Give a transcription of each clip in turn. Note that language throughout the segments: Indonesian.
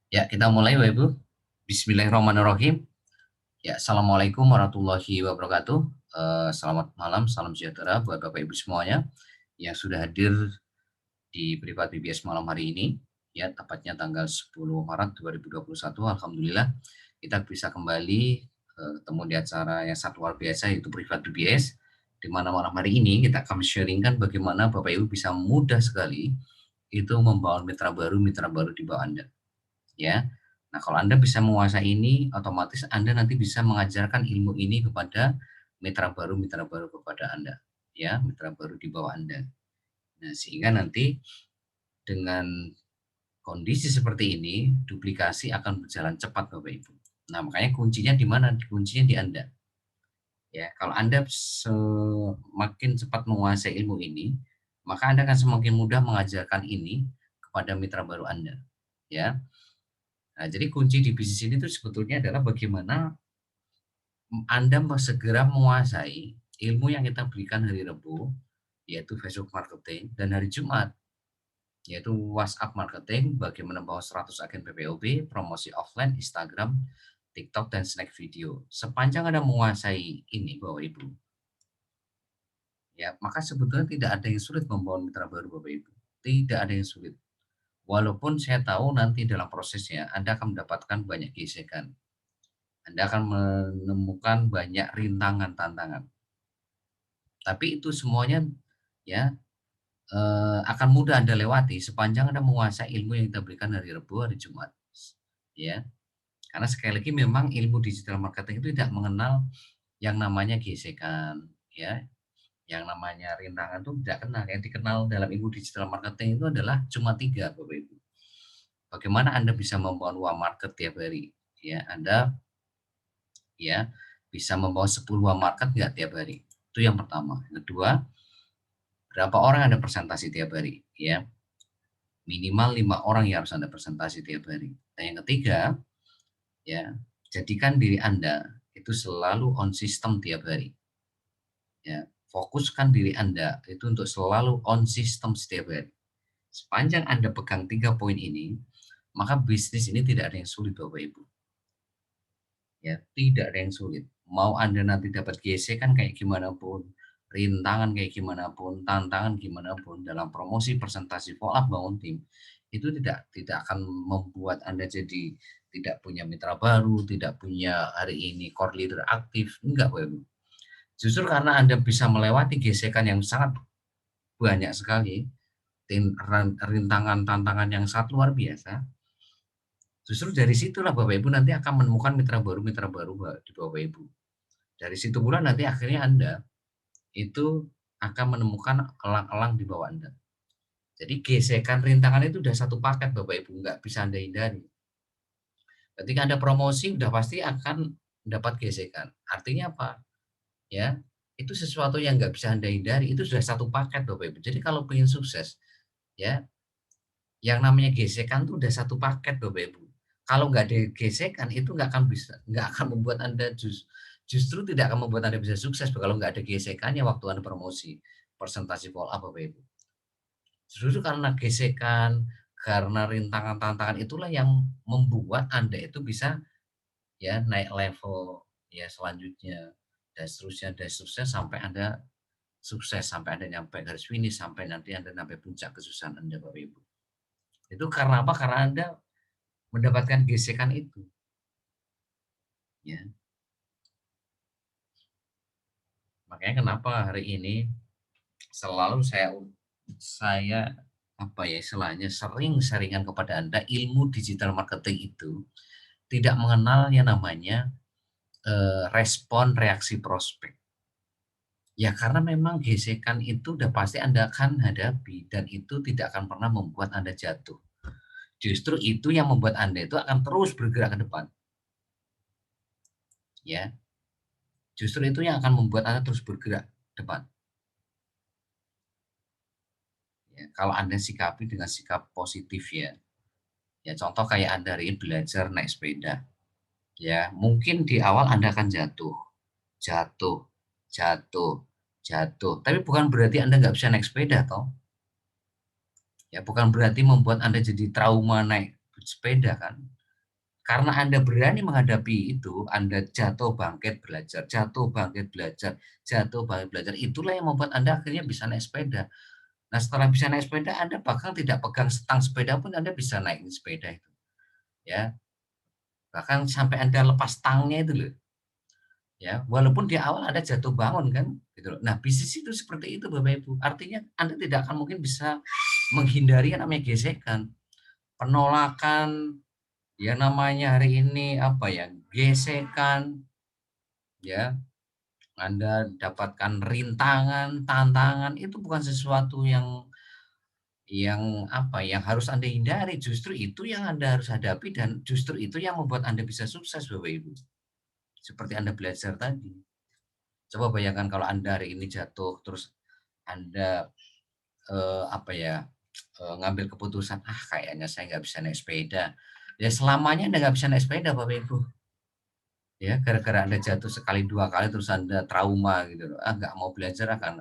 Ya, kita mulai Bapak Ibu. Bismillahirrahmanirrahim. Ya, Assalamualaikum warahmatullahi wabarakatuh. Selamat malam, salam sejahtera buat Bapak Ibu semuanya yang sudah hadir di Privat BBS malam hari ini. Ya, tepatnya tanggal 10 Maret 2021. Alhamdulillah, kita bisa kembali ketemu di acara yang sangat luar biasa yaitu Privat BBS, di mana malam hari ini kita akan sharingkan bagaimana Bapak Ibu bisa mudah sekali itu membangun mitra baru di bawah Anda. Ya. Nah, kalau Anda bisa menguasai ini, otomatis Anda nanti bisa mengajarkan ilmu ini kepada mitra baru kepada Anda, ya, mitra baru di bawah Anda. Nah, sehingga nanti dengan kondisi seperti ini, duplikasi akan berjalan cepat, Bapak Ibu. Nah, makanya kuncinya di mana? Kuncinya di Anda. Ya, kalau Anda semakin cepat menguasai ilmu ini, maka Anda akan semakin mudah mengajarkan ini kepada mitra baru Anda, ya. Nah, jadi kunci di bisnis ini tuh sebetulnya adalah bagaimana Anda segera menguasai ilmu yang kita berikan hari Rabu, yaitu Facebook Marketing, dan hari Jumat, yaitu WhatsApp Marketing, bagaimana membawa 100 agen PPOB, promosi offline, Instagram, TikTok, dan Snack Video. Sepanjang Anda menguasai ini, Bapak Ibu, ya, maka sebetulnya tidak ada yang sulit membawa mitra baru, Bapak Ibu. Tidak ada yang sulit. Walaupun saya tahu nanti dalam prosesnya Anda akan mendapatkan banyak gesekan. Anda akan menemukan banyak rintangan, tantangan. Tapi itu semuanya ya akan mudah Anda lewati sepanjang Anda menguasai ilmu yang kita berikan hari Rabu, hari Jumat. Ya. Karena sekali lagi memang ilmu digital marketing itu tidak mengenal yang namanya gesekan, ya. Yang namanya rintangan itu tidak kenal. Yang dikenal dalam ilmu digital marketing itu adalah cuma tiga, Bapak Ibu. Bagaimana Anda bisa membangun uang market tiap hari? Ya, Anda ya bisa membawa 10 uang market nggak tiap hari? Itu yang pertama. Yang kedua, berapa orang Anda presentasi tiap hari, ya. Minimal 5 orang yang harus Anda presentasi tiap hari. Dan yang ketiga, ya, jadikan diri Anda itu selalu on system tiap hari. Ya, fokuskan diri Anda itu untuk selalu on system setiap hari. Sepanjang Anda pegang 3 poin ini, maka bisnis ini tidak ada yang sulit, Bapak Ibu. Ya, tidak ada yang sulit. Mau Anda nanti dapat gesekan kayak gimana pun, rintangan kayak gimana pun, tantangan gimana pun dalam promosi, presentasi, follow up, bangun tim, itu tidak akan membuat Anda jadi tidak punya mitra baru, tidak punya hari ini core leader aktif, enggak, Bapak Ibu. Justru karena Anda bisa melewati gesekan yang sangat banyak sekali, rintangan, tantangan yang sangat luar biasa, justru dari situlah Bapak Ibu nanti akan menemukan mitra baru di Bapak Ibu. Dari situ pula nanti akhirnya Anda itu akan menemukan elang-elang di bawah Anda. Jadi gesekan rintangan itu udah satu paket Bapak Ibu, nggak bisa Anda hindari. Ketika Anda promosi udah pasti akan mendapat gesekan. Artinya apa? Ya, itu sesuatu yang nggak bisa Anda hindari, itu sudah satu paket Bapak Ibu. Jadi kalau pengen sukses, ya, yang namanya gesekan itu udah satu paket Bapak Ibu. Kalau nggak ada gesekan itu nggak akan membuat Anda justru tidak akan membuat Anda bisa sukses kalau nggak ada gesekannya waktu Anda promosi, presentasi follow up Bapak Ibu. Justru karena gesekan, karena rintangan tantangan itulah yang membuat Anda itu bisa ya naik level ya selanjutnya dan seterusnya sampai Anda sukses, sampai Anda nyampe garis finish, sampai nanti Anda sampai puncak kesuksesan Anda Bapak Ibu. Itu karena apa? Karena Anda mendapatkan gesekan itu, ya. Makanya kenapa hari ini selalu saya apa ya istilahnya sering sharingan kepada Anda ilmu digital marketing itu tidak mengenal yang namanya respon reaksi prospek. Ya karena memang gesekan itu udah pasti Anda akan hadapi dan itu tidak akan pernah membuat Anda jatuh. Justru itu yang membuat Anda itu akan terus bergerak ke depan, ya. Justru itu yang akan membuat Anda terus bergerak ke depan. Ya, kalau Anda sikapi dengan sikap positif ya. Ya contoh kayak Anda hari ini belajar naik sepeda. Ya, mungkin di awal Anda akan jatuh, jatuh, jatuh, jatuh. Tapi bukan berarti Anda nggak bisa naik sepeda toh. Ya, bukan berarti membuat Anda jadi trauma naik sepeda kan. Karena Anda berani menghadapi itu, Anda jatuh bangkit belajar, jatuh bangkit belajar, jatuh bangkit belajar, itulah yang membuat Anda akhirnya bisa naik sepeda. Nah, setelah bisa naik sepeda, Anda bahkan tidak pegang stang sepeda pun Anda bisa naikin sepeda itu, ya. Bahkan sampai Anda lepas stangnya itu loh, ya. Walaupun di awal Anda jatuh bangun kan, gitu loh. Nah, bisnis itu seperti itu Bapak Ibu. Artinya Anda tidak akan mungkin bisa menghindari yang namanya gesekan, penolakan, ya namanya hari ini apa ya, gesekan, ya. Anda dapatkan rintangan, tantangan, itu bukan sesuatu yang apa, yang harus Anda hindari, justru itu yang Anda harus hadapi dan justru itu yang membuat Anda bisa sukses Bapak Ibu. Seperti Anda belajar tadi. Coba bayangkan kalau Anda hari ini jatuh, terus Anda, apa ya, ngambil keputusan, "Ah, kayaknya saya nggak bisa naik sepeda." Ya selamanya Anda nggak bisa naik sepeda Bapak Ibu, ya gara-gara Anda jatuh sekali, 2 kali, terus Anda trauma gitu loh, "Ah, nggak mau belajar ah, karena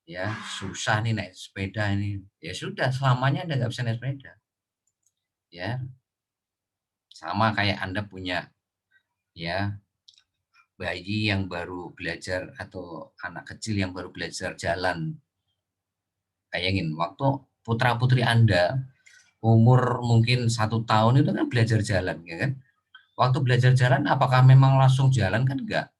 ya susah nih naik sepeda ini." Ya sudah, selamanya Anda nggak bisa naik sepeda, ya. Sama kayak Anda punya, ya, bayi yang baru belajar atau anak kecil yang baru belajar jalan. Bayangin waktu putra-putri Anda umur mungkin 1 tahun itu kan belajar jalan, ya kan? Waktu belajar jalan apakah memang langsung jalan? Kan enggak.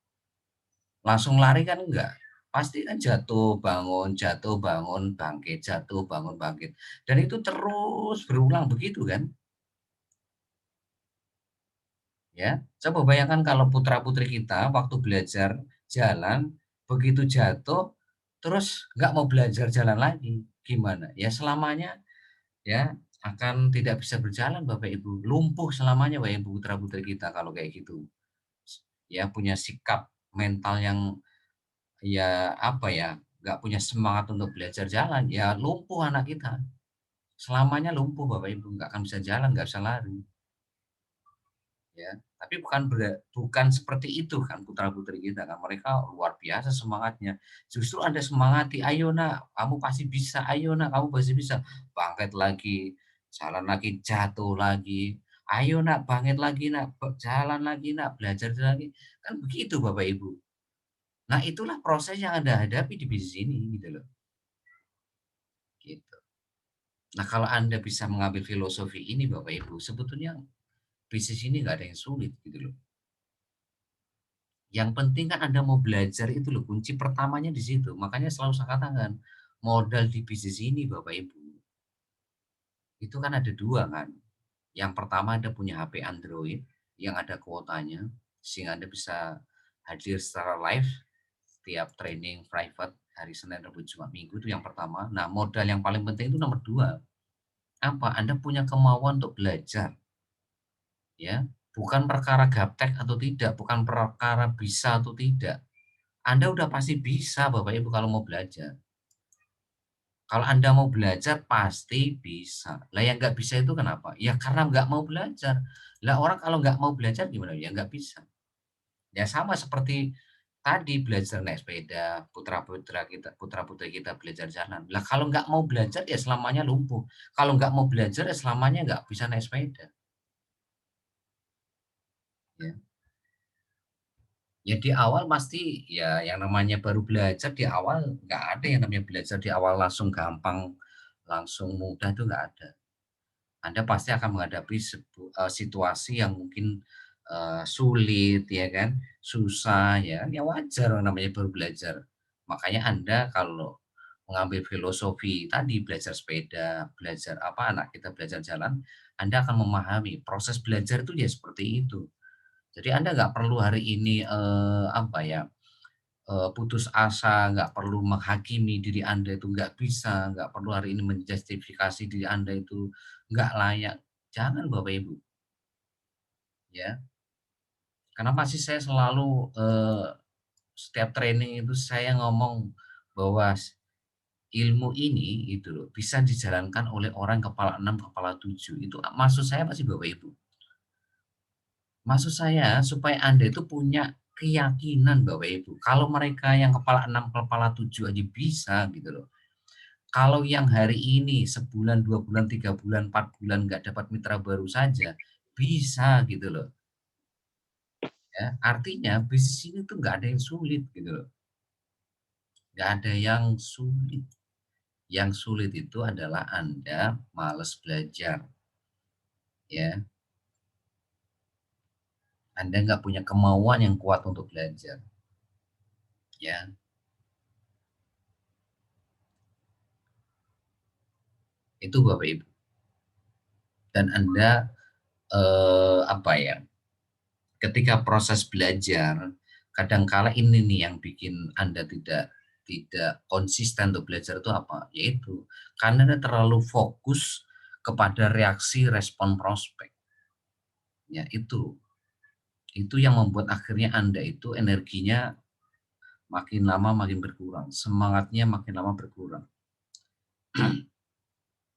Langsung lari kan enggak. Pasti kan jatuh, bangun, bangkit, jatuh, bangun, bangkit. Dan itu terus berulang begitu kan? Ya, coba bayangkan kalau putra-putri kita waktu belajar jalan, begitu jatuh, terus nggak mau belajar jalan lagi, gimana? Ya selamanya ya akan tidak bisa berjalan Bapak Ibu, lumpuh selamanya Bapak Ibu putra-putri kita kalau kayak gitu. Ya punya sikap mental yang ya apa ya, nggak punya semangat untuk belajar jalan, ya lumpuh anak kita. Selamanya lumpuh Bapak Ibu, nggak akan bisa jalan, nggak bisa lari. Ya, tapi bukan seperti itu kan putra-putri kita kan, mereka luar biasa semangatnya. Justru Anda semangati, "Ayo Nak, kamu pasti bisa, ayo Nak, kamu pasti bisa." Bangkit lagi, jalan lagi, jatuh lagi. "Ayo Nak, bangkit lagi Nak, jalan lagi Nak, belajar lagi." Kan begitu Bapak Ibu. Nah, itulah proses yang Anda hadapi di bisnis ini gitu loh, gitu. Nah, kalau Anda bisa mengambil filosofi ini Bapak Ibu, sebetulnya bisnis ini nggak ada yang sulit gitu loh. Yang penting kan Anda mau belajar itu loh, kunci pertamanya di situ. Makanya selalu saya katakan, modal di bisnis ini Bapak Ibu, itu kan ada 2 kan. Yang pertama Anda punya HP Android yang ada kuotanya, sehingga Anda bisa hadir secara live setiap training private hari Senin, Rabu, Jumat, Minggu itu yang pertama. Nah, modal yang paling penting itu nomor 2 apa? Anda punya kemauan untuk belajar, ya. Bukan perkara gaptek atau tidak, bukan perkara bisa atau tidak. Anda udah pasti bisa Bapak Ibu kalau mau belajar. Kalau Anda mau belajar pasti bisa. Lah yang nggak bisa itu kenapa? Ya karena nggak mau belajar. Lah orang kalau nggak mau belajar gimana? Ya nggak bisa. Ya sama seperti tadi belajar naik sepeda, putra-putri kita belajar jalan. Lah kalau nggak mau belajar ya selamanya lumpuh. Kalau nggak mau belajar ya selamanya nggak bisa naik sepeda, ya. Ya di awal pasti ya yang namanya baru belajar di awal nggak ada yang namanya belajar di awal langsung gampang, langsung mudah itu nggak ada. Anda pasti akan menghadapi situasi yang mungkin, sulit ya kan, susah ya, ya wajar orang namanya baru belajar. Makanya Anda kalau mengambil filosofi tadi belajar sepeda, belajar apa, anak kita belajar jalan, Anda akan memahami proses belajar itu ya seperti itu. Jadi Anda nggak perlu hari ini, apa ya, putus asa, nggak perlu menghakimi diri Anda itu nggak bisa, nggak perlu hari ini menjustifikasi diri Anda itu nggak layak. Jangan Bapak Ibu, ya. Kenapa sih saya selalu, setiap training itu saya ngomong bahwa ilmu ini itu loh bisa dijalankan oleh orang kepala 6 kepala 7 itu maksud saya apa sih Bapak Ibu? Maksud saya supaya Anda itu punya keyakinan Bapak Ibu, kalau mereka yang kepala 6 kepala 7 aja bisa gitu loh. Kalau yang hari ini sebulan, 2 bulan, 3 bulan, 4 bulan nggak dapat mitra baru saja, Bisa gitu loh. Ya, artinya bisnis ini tuh nggak ada yang sulit gitu loh. Nggak ada yang sulit. Yang sulit itu adalah Anda males belajar, ya. Anda nggak punya kemauan yang kuat untuk belajar, ya. Itu Bapak Ibu. Dan Anda apa ya? Ketika proses belajar, kadangkala ini nih yang bikin Anda tidak tidak konsisten untuk belajar itu apa? Yaitu karena Anda terlalu fokus kepada reaksi respon prospek. Ya, itu. Itu yang membuat akhirnya Anda itu energinya makin lama makin berkurang, semangatnya makin lama berkurang.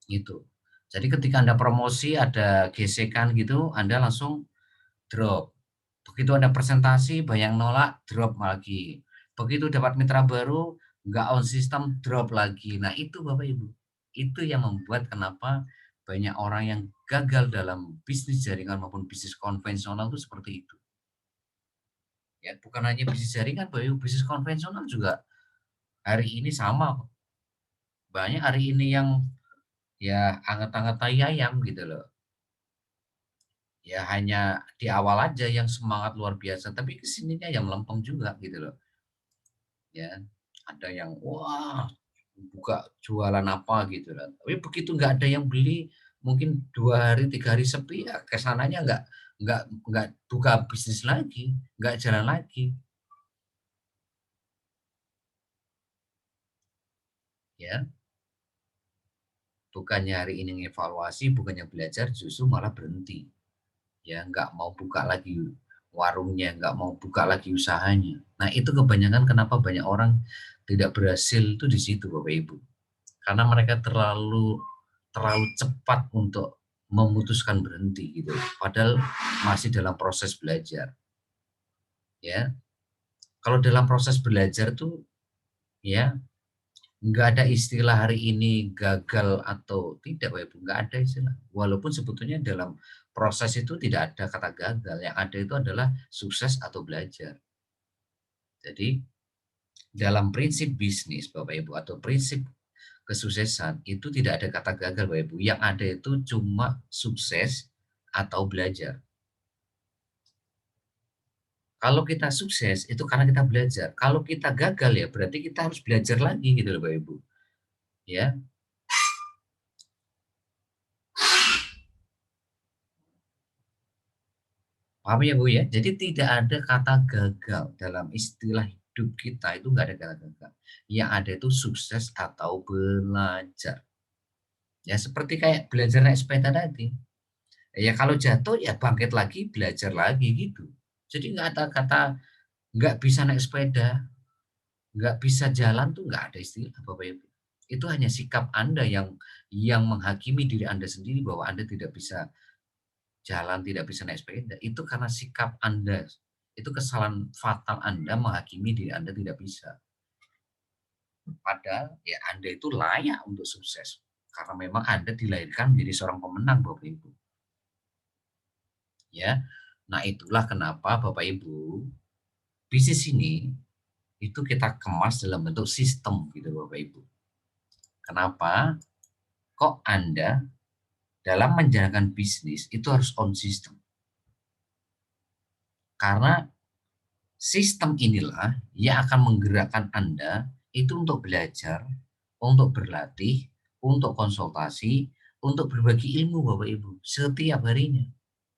Gitu. Jadi ketika Anda promosi ada gesekan gitu, Anda langsung drop. Begitu ada presentasi banyak nolak, drop lagi. Begitu dapat mitra baru, nggak on system, drop lagi. Nah itu Bapak Ibu, itu yang membuat kenapa banyak orang yang gagal dalam bisnis jaringan maupun bisnis konvensional itu seperti itu. Ya, bukan hanya bisnis jaringan, Bapak Ibu, bisnis konvensional juga hari ini sama. Banyak hari ini yang ya anget-anget tai ayam gitu loh. Ya hanya di awal aja yang semangat luar biasa, tapi kesininya yang melempem juga gitu loh. Ya, ada yang wah buka jualan apa gitu lah. Tapi begitu nggak ada yang beli, mungkin 2 hari, 3 hari sepi, ya kesananya nggak buka bisnis lagi, nggak jalan lagi, ya. Bukannya hari ini ngevaluasi, bukannya belajar, justru malah berhenti. Ya nggak mau buka lagi warungnya, nggak mau buka lagi usahanya. Nah itu kebanyakan kenapa banyak orang tidak berhasil itu di situ Bapak Ibu. Karena mereka terlalu terlalu cepat untuk memutuskan berhenti gitu. Padahal masih dalam proses belajar, ya. Kalau dalam proses belajar tuh ya nggak ada istilah hari ini gagal atau tidak Bapak Ibu, nggak ada istilah. Walaupun sebetulnya dalam proses itu tidak ada kata gagal, yang ada itu adalah sukses atau belajar. Jadi dalam prinsip bisnis Bapak Ibu atau prinsip kesuksesan itu tidak ada kata gagal Bapak Ibu, yang ada itu cuma sukses atau belajar. Kalau kita sukses itu karena kita belajar, kalau kita gagal ya berarti kita harus belajar lagi gitu loh Bapak Ibu, ya. Paham ya Bu ya? Jadi tidak ada kata gagal dalam istilah hidup kita itu nggak ada kata gagal. Yang ada itu sukses atau belajar. Ya seperti kayak belajar naik sepeda tadi. Ya kalau jatuh ya bangkit lagi, belajar lagi gitu. Jadi nggak ada kata nggak bisa naik sepeda, nggak bisa jalan tuh nggak ada istilah Bapak Ibu. Itu hanya sikap Anda yang menghakimi diri Anda sendiri bahwa Anda tidak bisa jalan, tidak bisa naik sepeda, itu karena sikap Anda. Itu kesalahan fatal Anda menghakimi diri Anda tidak bisa. Padahal ya Anda itu layak untuk sukses. Karena memang Anda dilahirkan menjadi seorang pemenang Bapak Ibu. Ya. Nah itulah kenapa Bapak Ibu, bisnis ini itu kita kemas dalam bentuk sistem gitu Bapak Ibu. Kenapa? Kok Anda dalam menjalankan bisnis itu harus on system. Karena sistem inilah yang akan menggerakkan Anda itu untuk belajar, untuk berlatih, untuk konsultasi, untuk berbagi ilmu Bapak Ibu setiap harinya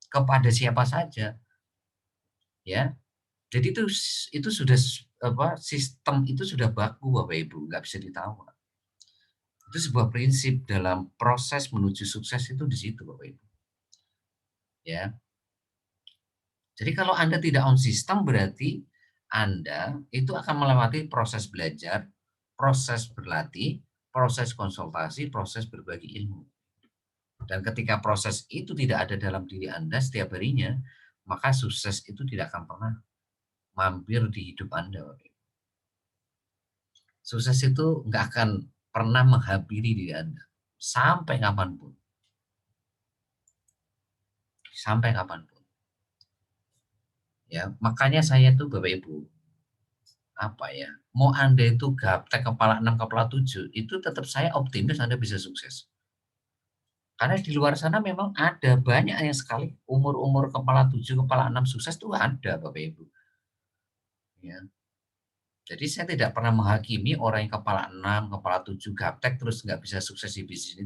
kepada siapa saja, ya. Jadi itu sudah apa sistem itu sudah baku Bapak Ibu, nggak bisa ditawar. Itu sebuah prinsip dalam proses menuju sukses itu di situ Bapak Ibu, ya. Jadi kalau Anda tidak on sistem berarti Anda itu akan melewati proses belajar, proses berlatih, proses konsultasi, proses berbagi ilmu. Dan ketika proses itu tidak ada dalam diri Anda setiap harinya, maka sukses itu tidak akan pernah mampir di hidup Anda. Sukses itu nggak akan pernah menghampiri diri Anda sampai kapanpun. sampai kapanpun. Ya, makanya saya tuh Bapak Ibu, apa ya, mau Anda itu gaptek kepala 6 kepala 7, itu tetap saya optimis Anda bisa sukses. Karena di luar sana memang ada banyak yang sekali umur-umur kepala 7 kepala 6 sukses tuh ada Bapak Ibu, ya. Jadi saya tidak pernah menghakimi orang yang kepala 6 kepala 7 gaptek terus nggak bisa sukses di bisnis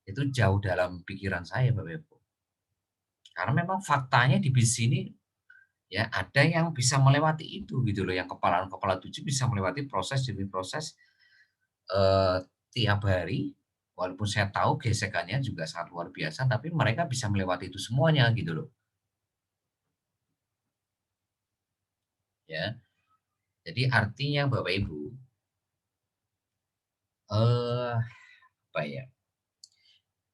itu jauh dalam pikiran saya Bapak Ibu. Karena memang faktanya di bisnis ini ya ada yang bisa melewati itu gitu loh, yang kepala 7 bisa melewati proses demi proses, eee, tiap hari, walaupun saya tahu gesekannya juga sangat luar biasa, tapi mereka bisa melewati itu semuanya gitu loh, ya. Jadi artinya Bapak Ibu, apa ya,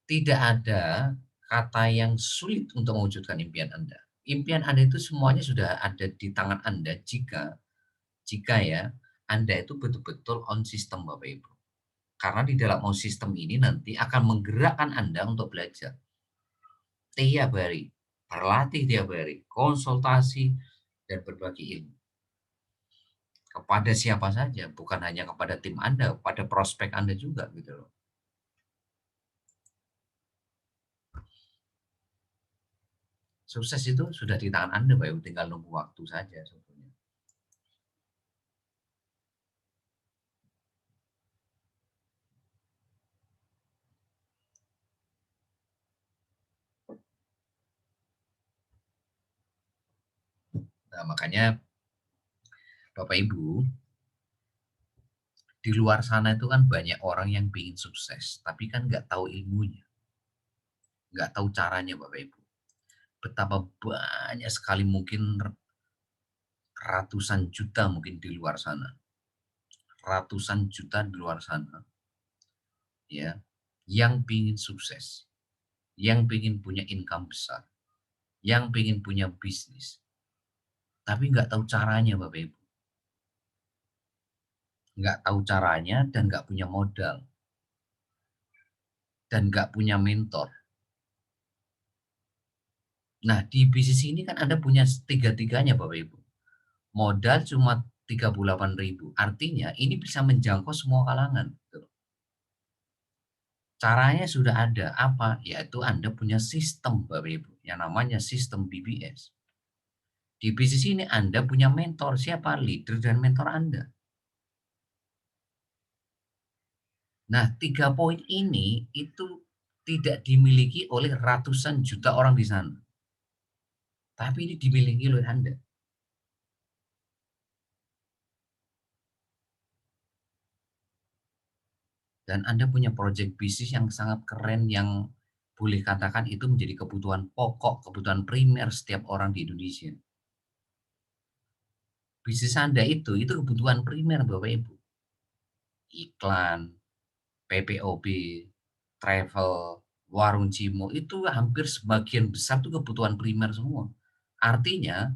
tidak ada kata yang sulit untuk mewujudkan impian Anda. Impian Anda itu semuanya sudah ada di tangan Anda jika jika ya, Anda itu betul-betul on system Bapak Ibu. Karena di dalam on system ini nanti akan menggerakkan Anda untuk belajar tiap hari, berlatih tiap hari, konsultasi, dan berbagi ilmu. Kepada siapa saja, bukan hanya kepada tim Anda, pada prospek Anda juga gitu loh. Sukses itu sudah di tangan Anda Pak Ibu, tinggal nunggu waktu saja sebetulnya. Nah makanya Bapak Ibu, di luar sana itu kan banyak orang yang ingin sukses, tapi kan nggak tahu ilmunya, nggak tahu caranya Bapak Ibu. Betapa banyak sekali mungkin ratusan juta mungkin di luar sana, ratusan juta di luar sana, ya, yang ingin sukses, yang ingin punya income besar, yang ingin punya bisnis, tapi nggak tahu caranya Bapak Ibu. Nggak tahu caranya dan nggak punya modal, dan nggak punya mentor. Nah, di bisnis ini kan Anda punya tiga-tiganya Bapak Ibu. Modal cuma 38.000, artinya ini bisa menjangkau semua kalangan, gitu. Caranya sudah ada, apa? Yaitu Anda punya sistem Bapak Ibu, yang namanya sistem BBS. Di bisnis ini Anda punya mentor, siapa? Leader dan mentor Anda. Nah, 3 poin ini itu tidak dimiliki oleh ratusan juta orang di sana, tapi ini dimiliki oleh Anda. Dan Anda punya project bisnis yang sangat keren yang boleh katakan itu menjadi kebutuhan pokok, kebutuhan primer setiap orang di Indonesia. Bisnis Anda itu kebutuhan primer Bapak Ibu. Iklan, PPOB, travel, warung Cimo, itu hampir sebagian besar itu kebutuhan primer semua. Artinya,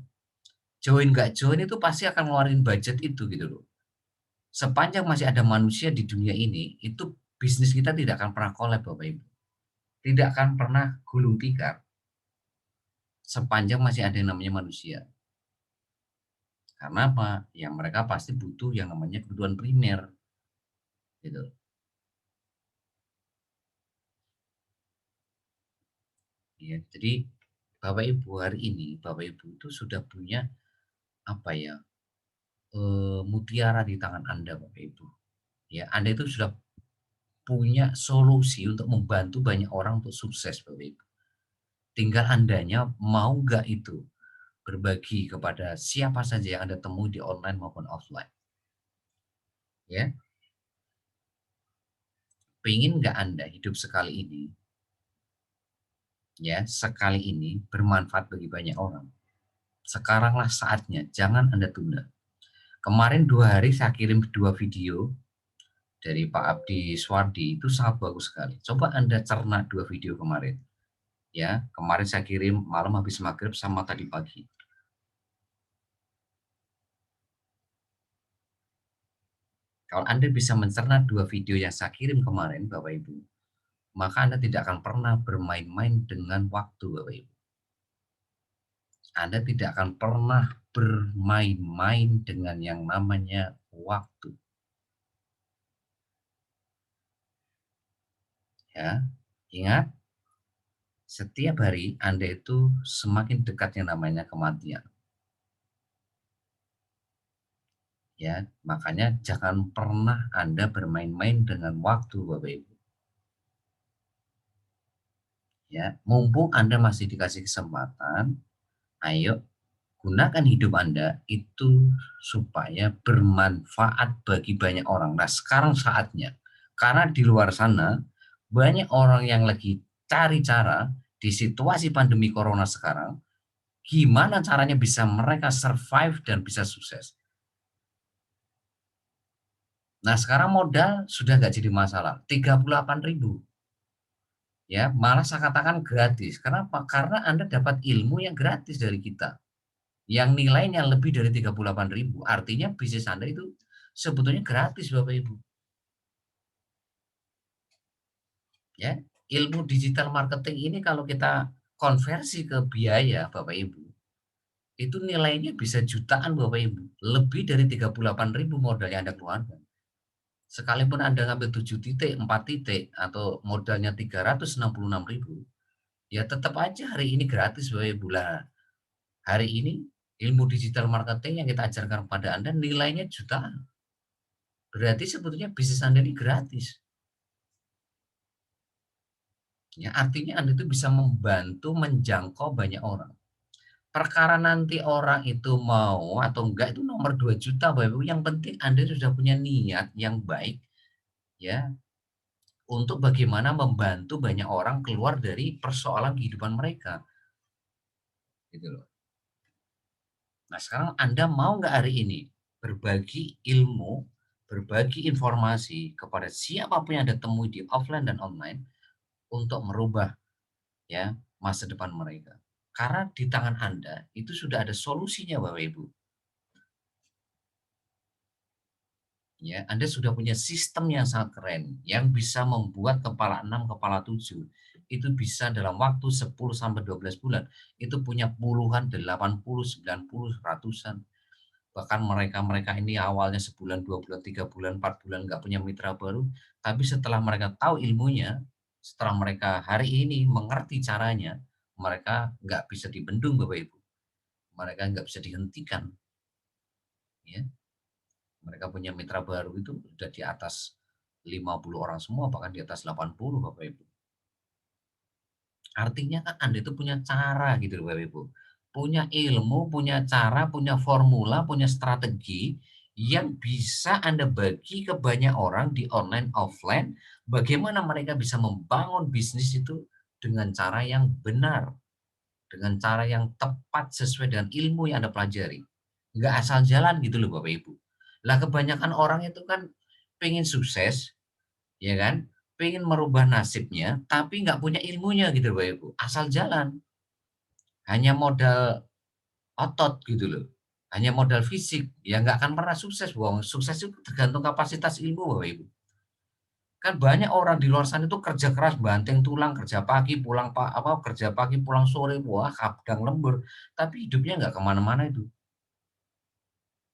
join nggak join itu pasti akan ngeluarin budget itu gitu loh. Sepanjang masih ada manusia di dunia ini, itu bisnis kita tidak akan pernah collab Bapak Ibu. Tidak akan pernah gulung tikar. Sepanjang masih ada yang namanya manusia. Karena apa? Ya mereka pasti butuh yang namanya kebutuhan primer gitu. Ya, jadi Bapak Ibu hari ini Bapak Ibu itu sudah punya apa ya? Mutiara di tangan Anda Bapak Ibu. Ya, Anda itu sudah punya solusi untuk membantu banyak orang untuk sukses Bapak Ibu. Tinggal Andanya mau nggak itu berbagi kepada siapa saja yang Anda temui di online maupun offline. Ya, pengen nggak Anda hidup sekali ini, ya, sekali ini bermanfaat bagi banyak orang. Sekaranglah saatnya, jangan Anda tunda. Kemarin 2 hari saya kirim 2 video dari Pak Abdi Swardi itu sangat bagus sekali. Coba Anda cerna 2 video kemarin. Ya, kemarin saya kirim malam habis maghrib sama tadi pagi. Kalau Anda bisa mencerna 2 video yang saya kirim kemarin, Bapak Ibu, maka Anda tidak akan pernah bermain-main dengan waktu, Bapak Ibu. Anda tidak akan pernah bermain-main dengan yang namanya waktu. Ya, ingat, setiap hari Anda itu semakin dekat yang namanya kematian. Ya, makanya jangan pernah Anda bermain-main dengan waktu, Bapak Ibu. Ya, mumpung Anda masih dikasih kesempatan, ayo gunakan hidup Anda itu supaya bermanfaat bagi banyak orang. Nah, sekarang saatnya. Karena di luar sana banyak orang yang lagi cari cara di situasi pandemi corona sekarang, gimana caranya bisa mereka survive dan bisa sukses. Nah, sekarang modal sudah nggak jadi masalah, 38.000. Ya, malah saya katakan gratis. Kenapa? Karena Anda dapat ilmu yang gratis dari kita. Yang nilainya lebih dari 38.000, artinya bisnis Anda itu sebetulnya gratis, Bapak Ibu. Ya, ilmu digital marketing ini kalau kita konversi ke biaya, Bapak Ibu, itu nilainya bisa jutaan, Bapak Ibu. Lebih dari 38.000 modal yang Anda keluarkan. Sekalipun Anda ngambil 7 titik, 4 titik, atau modalnya 366.000, ya tetap aja hari ini gratis, Bapak Ibu. Lah, hari ini ilmu digital marketing yang kita ajarkan kepada Anda nilainya jutaan. Berarti sebetulnya bisnis Anda ini gratis. Ya, artinya Anda itu bisa membantu menjangkau banyak orang. Perkara nanti orang itu mau atau enggak itu nomor 2 juta, Bapak Ibu. Yang penting Anda sudah punya niat yang baik ya untuk bagaimana membantu banyak orang keluar dari persoalan kehidupan mereka. Gitu loh. Nah, sekarang Anda mau nggak hari ini berbagi ilmu, berbagi informasi kepada siapapun yang Anda temui di offline dan online untuk merubah ya masa depan mereka. Karena di tangan Anda itu sudah ada solusinya, Bapak Ibu. Ya, Anda sudah punya sistem yang sangat keren yang bisa membuat kepala 6, kepala 7 itu bisa dalam waktu 10 sampai 12 bulan itu punya puluhan, 80, 90, ratusan. Bahkan mereka-mereka ini awalnya sebulan, 2 bulan, 3 bulan, 4 bulan nggak punya mitra baru, tapi setelah mereka tahu ilmunya, setelah mereka hari ini mengerti caranya, mereka nggak bisa dibendung, Bapak Ibu. Mereka nggak bisa dihentikan, ya. Mereka punya mitra baru itu udah di atas 50 orang semua, bahkan di atas 80, Bapak Ibu. Artinya kan Anda itu punya cara gitu loh, Bapak Ibu. Punya ilmu, punya cara, punya formula, punya strategi yang bisa Anda bagi ke banyak orang di online, offline, bagaimana mereka bisa membangun bisnis itu dengan cara yang benar, dengan cara yang tepat sesuai dengan ilmu yang Anda pelajari. Nggak asal jalan gitu loh, Bapak Ibu. Lah kebanyakan orang itu kan pengen sukses, ya kan? Pengen merubah nasibnya, tapi nggak punya ilmunya gitu Bapak Ibu, asal jalan. Hanya modal otot gitu loh, hanya modal fisik, ya nggak akan pernah sukses, wong sukses itu tergantung kapasitas ilmu Bapak Ibu. Kan banyak orang di luar sana itu kerja keras, banting tulang, kerja pagi, pulang kerja pagi, pulang sore, wah kadang lembur, tapi hidupnya nggak kemana mana itu,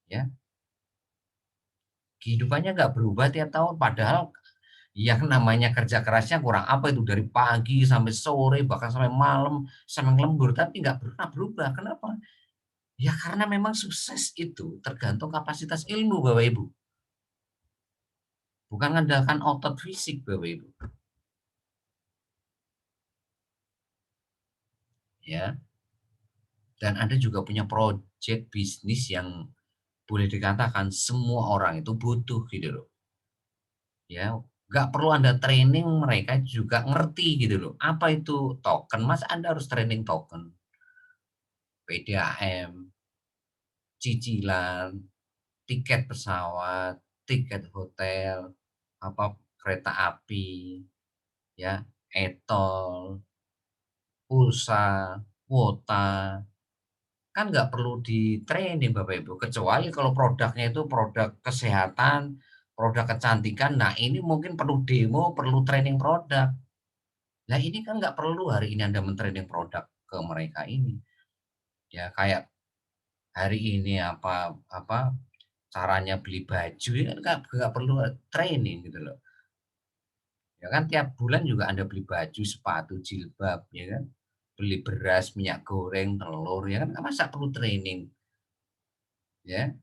ya. Kehidupannya nggak berubah tiap tahun, padahal yang namanya kerja kerasnya kurang apa itu dari pagi sampai sore bahkan sampai malam sampai lembur tapi nggak pernah berubah. Kenapa? Ya karena memang sukses itu tergantung kapasitas ilmu Bapak Ibu. Bukan mengandalkan otot fisik Bapak Ibu. Ya. Dan Anda juga punya proyek bisnis yang boleh dikatakan semua orang itu butuh gitu loh. Ya, nggak perlu Anda training mereka juga ngerti gitu loh. Apa itu token? Mas Anda harus training token, PDAM, cicilan, tiket pesawat, tiket hotel, apa kereta api, ya, e-tol, pulsa, kuota, kan nggak perlu di-training Bapak Ibu, kecuali kalau produknya itu produk kesehatan, produk kecantikan, nah ini mungkin perlu demo, perlu training produk. Nah ini kan nggak perlu hari ini Anda men-training produk ke mereka ini. Ya kayak hari ini apa caranya beli baju ya kan nggak perlu training gitu loh. Ya kan tiap bulan juga Anda beli baju, sepatu, jilbab, ya kan? Beli beras, minyak goreng, telur, ya kan? Masa perlu training, ya?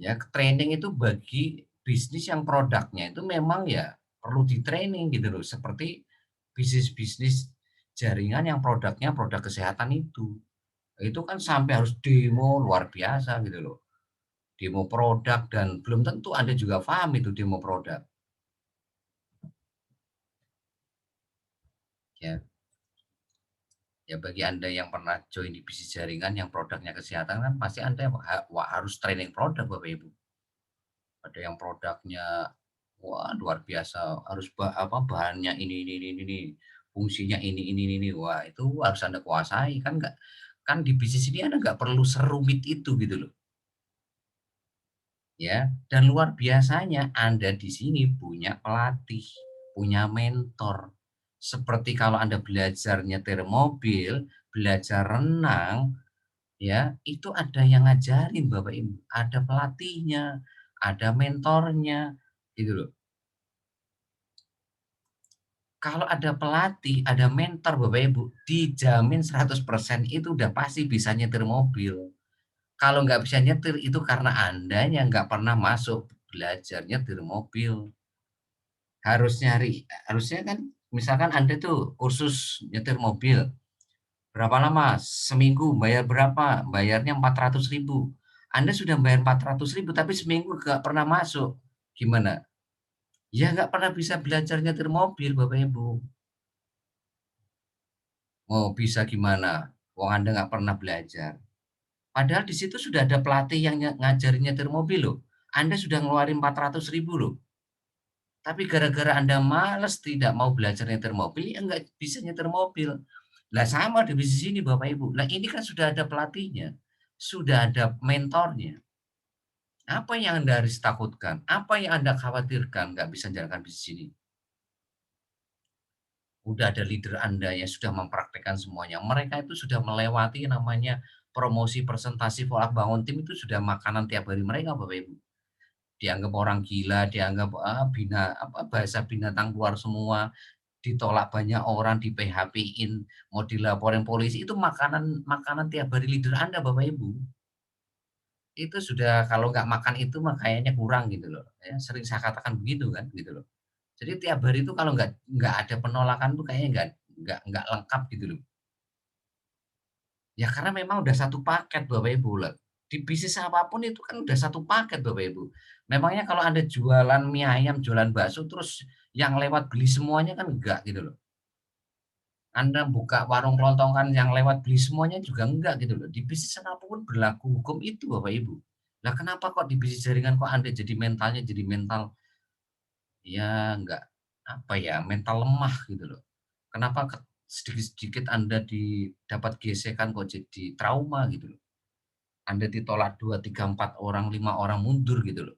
Ya, training itu bagi bisnis yang produknya itu memang ya perlu di-training gitu loh. Seperti bisnis-bisnis jaringan yang produknya produk kesehatan itu. Itu kan sampai harus demo luar biasa gitu loh. Demo produk dan belum tentu Anda juga paham itu demo produk, ya. Ya bagi Anda yang pernah join di bisnis jaringan yang produknya kesehatan kan pasti Anda harus training produk Bapak Ibu. Ada yang produknya wah luar biasa harus bahannya ini, fungsinya ini. Wah itu harus Anda kuasai kan nggak kan di bisnis ini Anda nggak perlu serumit itu gitu loh ya. Dan luar biasanya Anda di sini punya pelatih, punya mentor. Seperti kalau Anda belajar nyetir mobil, belajar renang, ya, itu ada yang ngajarin Bapak Ibu, ada pelatihnya, ada mentornya, gitu loh. Kalau ada pelatih, ada mentor Bapak Ibu, dijamin 100% itu udah pasti bisa nyetir mobil. Kalau nggak bisa nyetir itu karena Andanya nggak pernah masuk belajar nyetir mobil. Harusnya kan misalkan Anda tuh kursus nyetir mobil, berapa lama? Seminggu, bayar berapa? Bayarnya 400.000. Anda sudah bayar 400.000 tapi seminggu nggak pernah masuk, gimana? Ya nggak pernah bisa belajar nyetir mobil, Bapak Ibu. Mau bisa gimana? Wong Anda nggak pernah belajar. Padahal di situ sudah ada pelatih yang ngajarin nyetir mobil loh. Anda sudah ngeluarin 400.000 loh. Tapi gara-gara Anda males tidak mau belajar nyetir mobil, ya nggak bisa nyetir mobil. Lah sama di bisnis ini Bapak Ibu. Lah ini kan sudah ada pelatihnya, sudah ada mentornya. Apa yang Anda harus takutkan? Apa yang Anda khawatirkan nggak bisa jalankan bisnis ini? Udah ada leader Anda yang sudah mempraktekkan semuanya. Mereka itu sudah melewati namanya promosi, presentasi, pola bangun tim itu sudah makanan tiap hari mereka Bapak Ibu. Dianggap orang gila, dianggap, bahasa binatang keluar semua, ditolak banyak orang, di-PHP-in, mau dilaporin polisi, itu makanan makanan tiap hari leader Anda Bapak Ibu. Itu sudah kalau nggak makan itu mah kayaknya kurang gitu loh, ya, sering saya katakan begitu kan, gitu loh. Jadi tiap hari itu kalau nggak ada penolakan tuh kayaknya nggak lengkap gitu loh. Ya karena memang udah satu paket Bapak Ibu lah. Di bisnis apapun itu kan udah satu paket Bapak Ibu. Memangnya kalau Anda jualan mie ayam, jualan bakso terus yang lewat beli semuanya kan enggak gitu loh. Anda buka warung kelontongan yang lewat beli semuanya juga enggak gitu loh. Di bisnis apapun berlaku hukum itu Bapak Ibu. Lah kenapa kok di bisnis jaringan kok Anda jadi mentalnya jadi mental ya enggak, apa ya, mental lemah gitu loh. Kenapa sedikit-sedikit Anda dapat gesekan kok jadi trauma gitu loh. Anda ditolak 2 3 4 orang, 5 orang mundur gitu loh,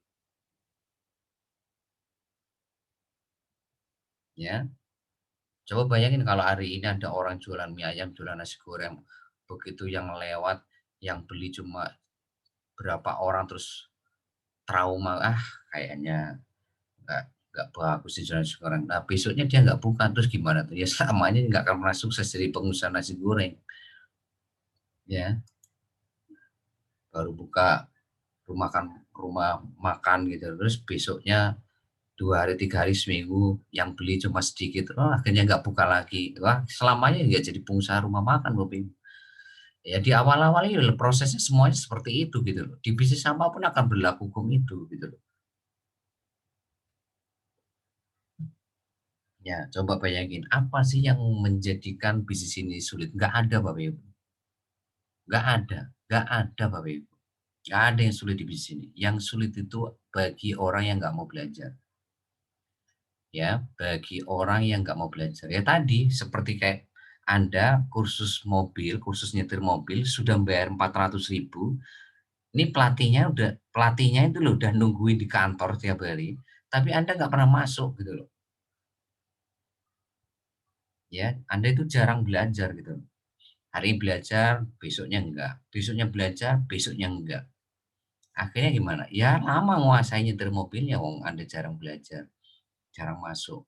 ya. Coba bayangin kalau hari ini ada orang jualan mie ayam, jualan nasi goreng, begitu yang lewat, yang beli cuma berapa orang terus trauma, kayaknya nggak nggak bagus sih jualan nasi goreng. Nah, besoknya dia nggak buka, terus gimana tuh? Ya selamanya nggak akan pernah sukses jadi pengusaha nasi goreng, ya. Baru buka rumah makan gitu, terus besoknya 2 hari, 3 hari, seminggu yang beli cuma sedikit, akhirnya nggak buka lagi. Wah, selamanya nggak jadi pengusaha rumah makan Bapak Ibu. Ya di awal-awal ya prosesnya semuanya seperti itu gitu loh. Di bisnis apapun akan berlaku hukum itu gitu loh. Ya coba bayangin apa sih yang menjadikan bisnis ini sulit? Nggak ada Bapak Ibu, nggak ada Bapak Ibu. Nggak ada yang sulit di bisnis ini. Yang sulit itu bagi orang yang nggak mau belajar. Ya, bagi orang yang nggak mau belajar. Ya tadi, seperti kayak Anda kursus nyetir mobil sudah bayar 400.000, ini pelatihnya itu loh udah nungguin di kantor tiap hari, tapi Anda nggak pernah masuk gitu loh. Ya, Anda itu jarang belajar gitu. Hari ini belajar, besoknya enggak. Besoknya belajar, besoknya enggak. Akhirnya gimana? Ya lama nguasai nyetir mobilnya, wong Anda jarang belajar, jarang masuk.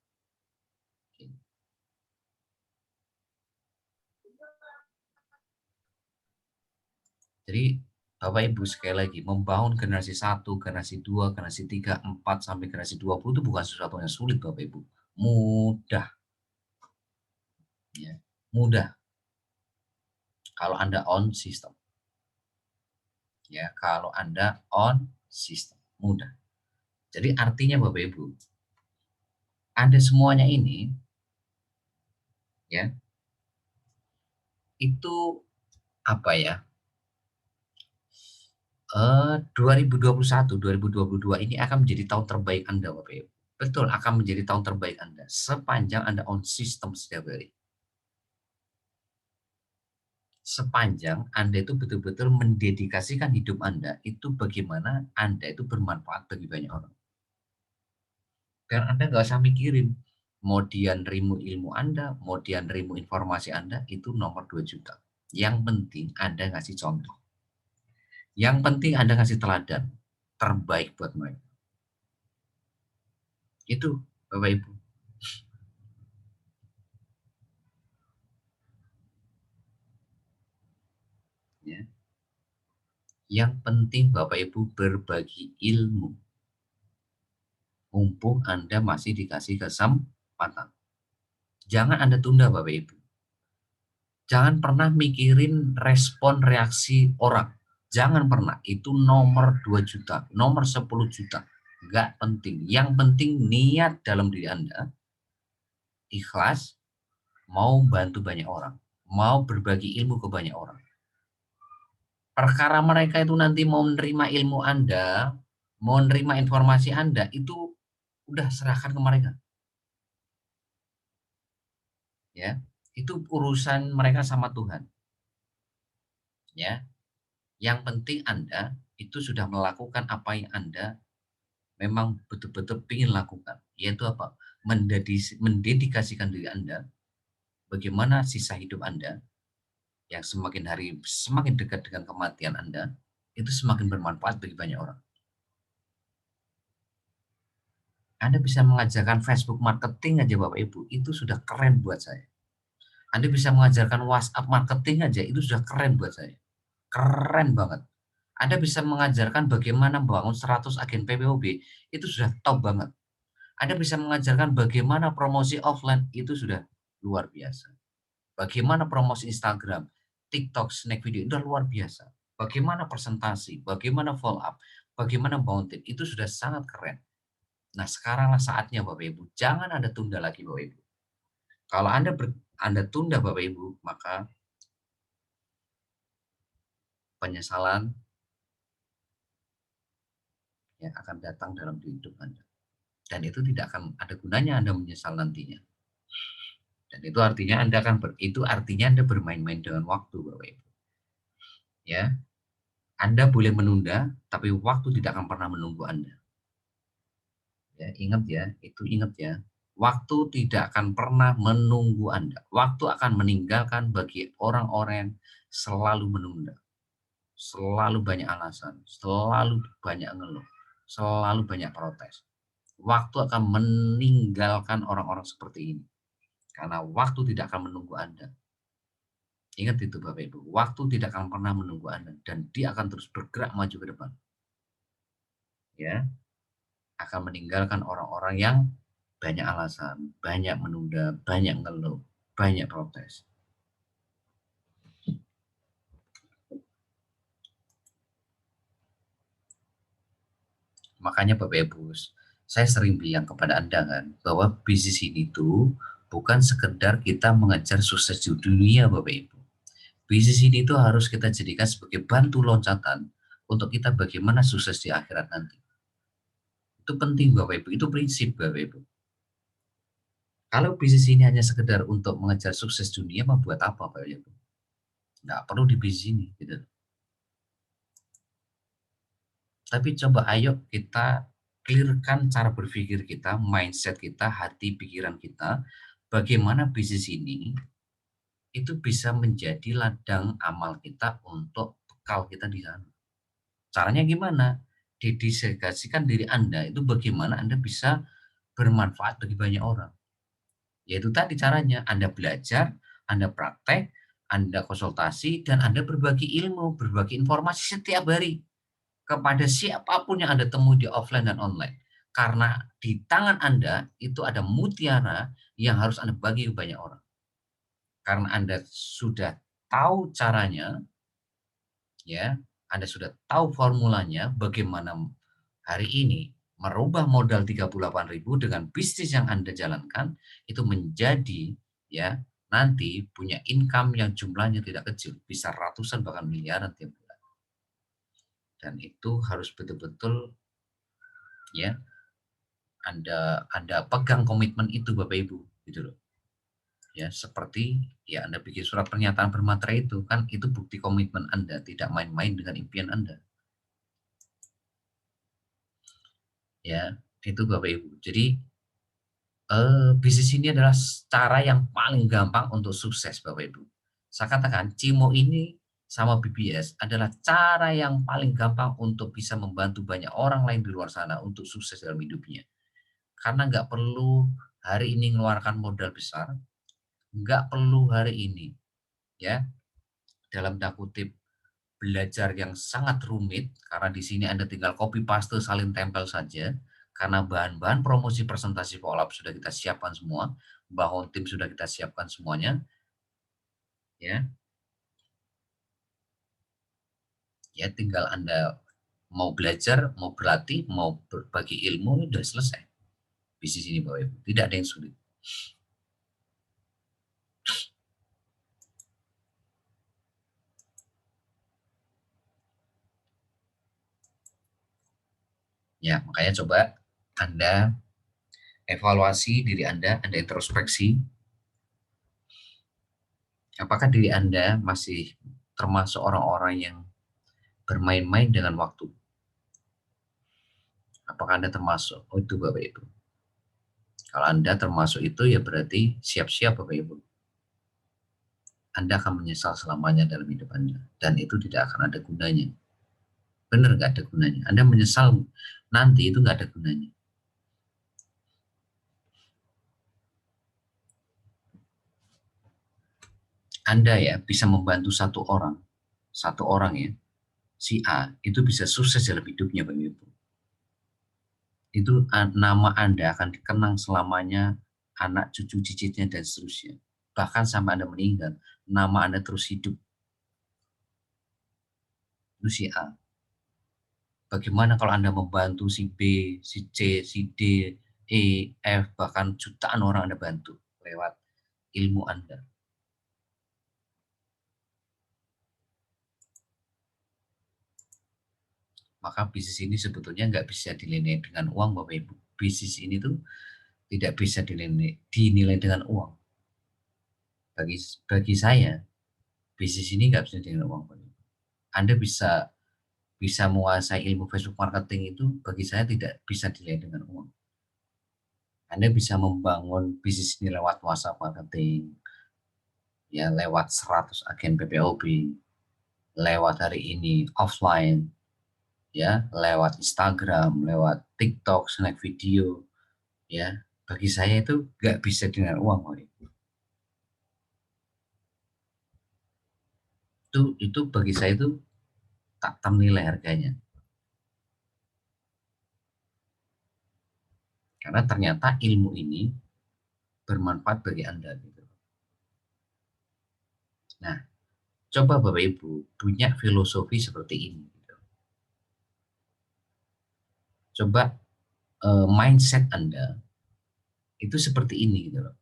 Jadi Bapak Ibu sekali lagi, membangun generasi satu, generasi 2, generasi 3, 4, sampai generasi 20 itu bukan sesuatu yang sulit Bapak Ibu. Mudah, ya. Mudah kalau Anda on sistem. Ya, kalau Anda on sistem, mudah. Jadi artinya Bapak Ibu, Anda semuanya ini ya, itu apa ya? 2021, 2022 ini akan menjadi tahun terbaik Anda Bapak Ibu. Betul, akan menjadi tahun terbaik Anda sepanjang Anda on sistem setiap hari. Sepanjang Anda itu betul-betul mendedikasikan hidup Anda itu bagaimana Anda itu bermanfaat bagi banyak orang. Dan Anda nggak usah mikirin mau dia nerima ilmu Anda, mau dia nerima informasi Anda, itu nomor 2 juta. Yang penting Anda ngasih contoh. Yang penting Anda ngasih teladan terbaik buat mereka. Itu Bapak Ibu. Ya. Yang penting Bapak Ibu berbagi ilmu. Mumpung Anda masih dikasih kesempatan. Jangan Anda tunda Bapak Ibu. Jangan pernah mikirin respon reaksi orang. Jangan pernah. Itu nomor 2 juta, nomor 10 juta. Nggak penting. Yang penting niat dalam diri Anda, ikhlas, mau bantu banyak orang. Mau berbagi ilmu ke banyak orang. Perkara mereka itu nanti mau menerima ilmu Anda, mau menerima informasi Anda, itu udah serahkan ke mereka. Ya, itu urusan mereka sama Tuhan. Ya, yang penting Anda itu sudah melakukan apa yang Anda memang betul-betul ingin lakukan, yaitu apa? Mendedikasikan diri Anda, bagaimana sisa hidup Anda yang semakin hari semakin dekat dengan kematian Anda, itu semakin bermanfaat bagi banyak orang. Anda bisa mengajarkan Facebook marketing aja Bapak Ibu, itu sudah keren buat saya. Anda bisa mengajarkan WhatsApp marketing aja, itu sudah keren buat saya. Keren banget. Anda bisa mengajarkan bagaimana membangun 100 agen PPOB, itu sudah top banget. Anda bisa mengajarkan bagaimana promosi offline, itu sudah luar biasa. Bagaimana promosi Instagram, TikTok, snack video, itu luar biasa. Bagaimana presentasi, bagaimana follow up, bagaimana membangun tim, itu sudah sangat keren. Nah, sekaranglah saatnya Bapak Ibu. Jangan Anda tunda lagi Bapak Ibu. Kalau Anda tunda Bapak Ibu, maka penyesalan yang akan datang dalam hidup Anda. Dan itu tidak akan ada gunanya Anda menyesal nantinya. Dan itu artinya itu artinya Anda bermain-main dengan waktu Bapak Ibu. Ya, Anda boleh menunda, tapi waktu tidak akan pernah menunggu Anda. Ya, ingat ya, itu ingat ya. Waktu tidak akan pernah menunggu Anda. Waktu akan meninggalkan bagi orang-orang yang selalu menunda. Selalu banyak alasan, selalu banyak ngeluh, selalu banyak protes. Waktu akan meninggalkan orang-orang seperti ini. Karena waktu tidak akan menunggu Anda. Ingat itu Bapak Ibu, waktu tidak akan pernah menunggu Anda dan dia akan terus bergerak maju ke depan. Ya, akan meninggalkan orang-orang yang banyak alasan, banyak menunda, banyak ngeluh, banyak protes. Makanya Bapak Ibu, saya sering bilang kepada Anda kan, bahwa bisnis ini tuh bukan sekedar kita mengejar sukses di dunia Bapak Ibu. Bisnis ini tuh harus kita jadikan sebagai batu loncatan untuk kita bagaimana sukses di akhirat nanti. Itu penting Bapak Ibu, itu prinsip Bapak Ibu. Kalau bisnis ini hanya sekedar untuk mengejar sukses dunia, mah buat apa Bapak Ibu? Nggak perlu di bisnis ini. Gitu. Tapi coba ayo kita clearkan cara berpikir kita, mindset kita, hati, pikiran kita. bagaimana bisnis ini itu bisa menjadi ladang amal kita untuk bekal kita di sana. Caranya gimana? Dedikasikan diri Anda itu bagaimana Anda bisa bermanfaat bagi banyak orang. Yaitu tadi caranya, Anda belajar, Anda praktek, Anda konsultasi, dan Anda berbagi ilmu, berbagi informasi setiap hari kepada siapapun yang Anda temui di offline dan online. Karena di tangan Anda itu ada mutiara yang harus Anda bagi ke banyak orang. Karena Anda sudah tahu caranya, ya, Anda sudah tahu formulanya bagaimana hari ini merubah modal 38.000 dengan bisnis yang Anda jalankan itu menjadi, ya, nanti punya income yang jumlahnya tidak kecil, bisa ratusan bahkan miliaran tiap bulan. Dan itu harus betul-betul, ya, Anda pegang komitmen itu Bapak Ibu, gitu loh. Ya, seperti ya Anda bikin surat pernyataan bermaterai itu kan itu bukti komitmen Anda, tidak main-main dengan impian Anda. Ya, itu Bapak Ibu. Jadi bisnis ini adalah cara yang paling gampang untuk sukses Bapak Ibu. Saya katakan Cimo ini sama BBS adalah cara yang paling gampang untuk bisa membantu banyak orang lain di luar sana untuk sukses dalam hidupnya. Karena nggak perlu hari ini mengeluarkan modal besar, nggak perlu hari ini, ya, dalam tanda kutip belajar yang sangat rumit, karena di sini Anda tinggal copy paste salin tempel saja, karena bahan-bahan promosi presentasi follow up sudah kita siapkan semua, bangun tim sudah kita siapkan semuanya, ya. Ya tinggal Anda mau belajar, mau berlatih, mau berbagi ilmu, sudah selesai. Bisnis ini Bapak Ibu, tidak ada yang sulit. Ya, makanya coba Anda evaluasi diri Anda introspeksi, apakah diri Anda masih termasuk orang-orang yang bermain-main dengan waktu? Apakah Anda termasuk? Oh, itu Bapak Ibu. Kalau Anda termasuk itu ya berarti siap-siap Bapak Ibu. Anda akan menyesal selamanya dalam hidup Anda. Dan itu tidak akan ada gunanya. Benar nggak ada gunanya. Anda menyesal nanti itu nggak ada gunanya. Anda ya bisa membantu satu orang ya, si A itu bisa sukses dalam hidupnya Bapak Ibu. Itu nama Anda akan dikenang selamanya, anak cucu cicitnya dan seterusnya. Bahkan sampai Anda meninggal, nama Anda terus hidup. Itu si A. Bagaimana kalau Anda membantu si B, si C, si D, E, F, bahkan jutaan orang Anda bantu lewat ilmu Anda. Maka bisnis ini sebetulnya nggak bisa dinilai dengan uang Bapak Ibu. Bisnis ini tuh tidak bisa dinilai dengan uang. Bagi bagi saya, bisnis ini nggak bisa dinilai uang Bapak Ibu. Anda bisa bisa menguasai ilmu Facebook marketing itu bagi saya tidak bisa dinilai dengan uang. Anda bisa membangun bisnis ini lewat WhatsApp marketing, ya lewat 100 agen PPOB, lewat hari ini offline, ya lewat Instagram, lewat TikTok, snack video, ya bagi saya itu nggak bisa dengan uang. Itu bagi saya itu tak ternilai harganya, karena ternyata ilmu ini bermanfaat bagi Anda gitu. Nah, coba Bapak Ibu punya filosofi seperti ini gitu. Coba mindset Anda itu seperti ini gitu loh.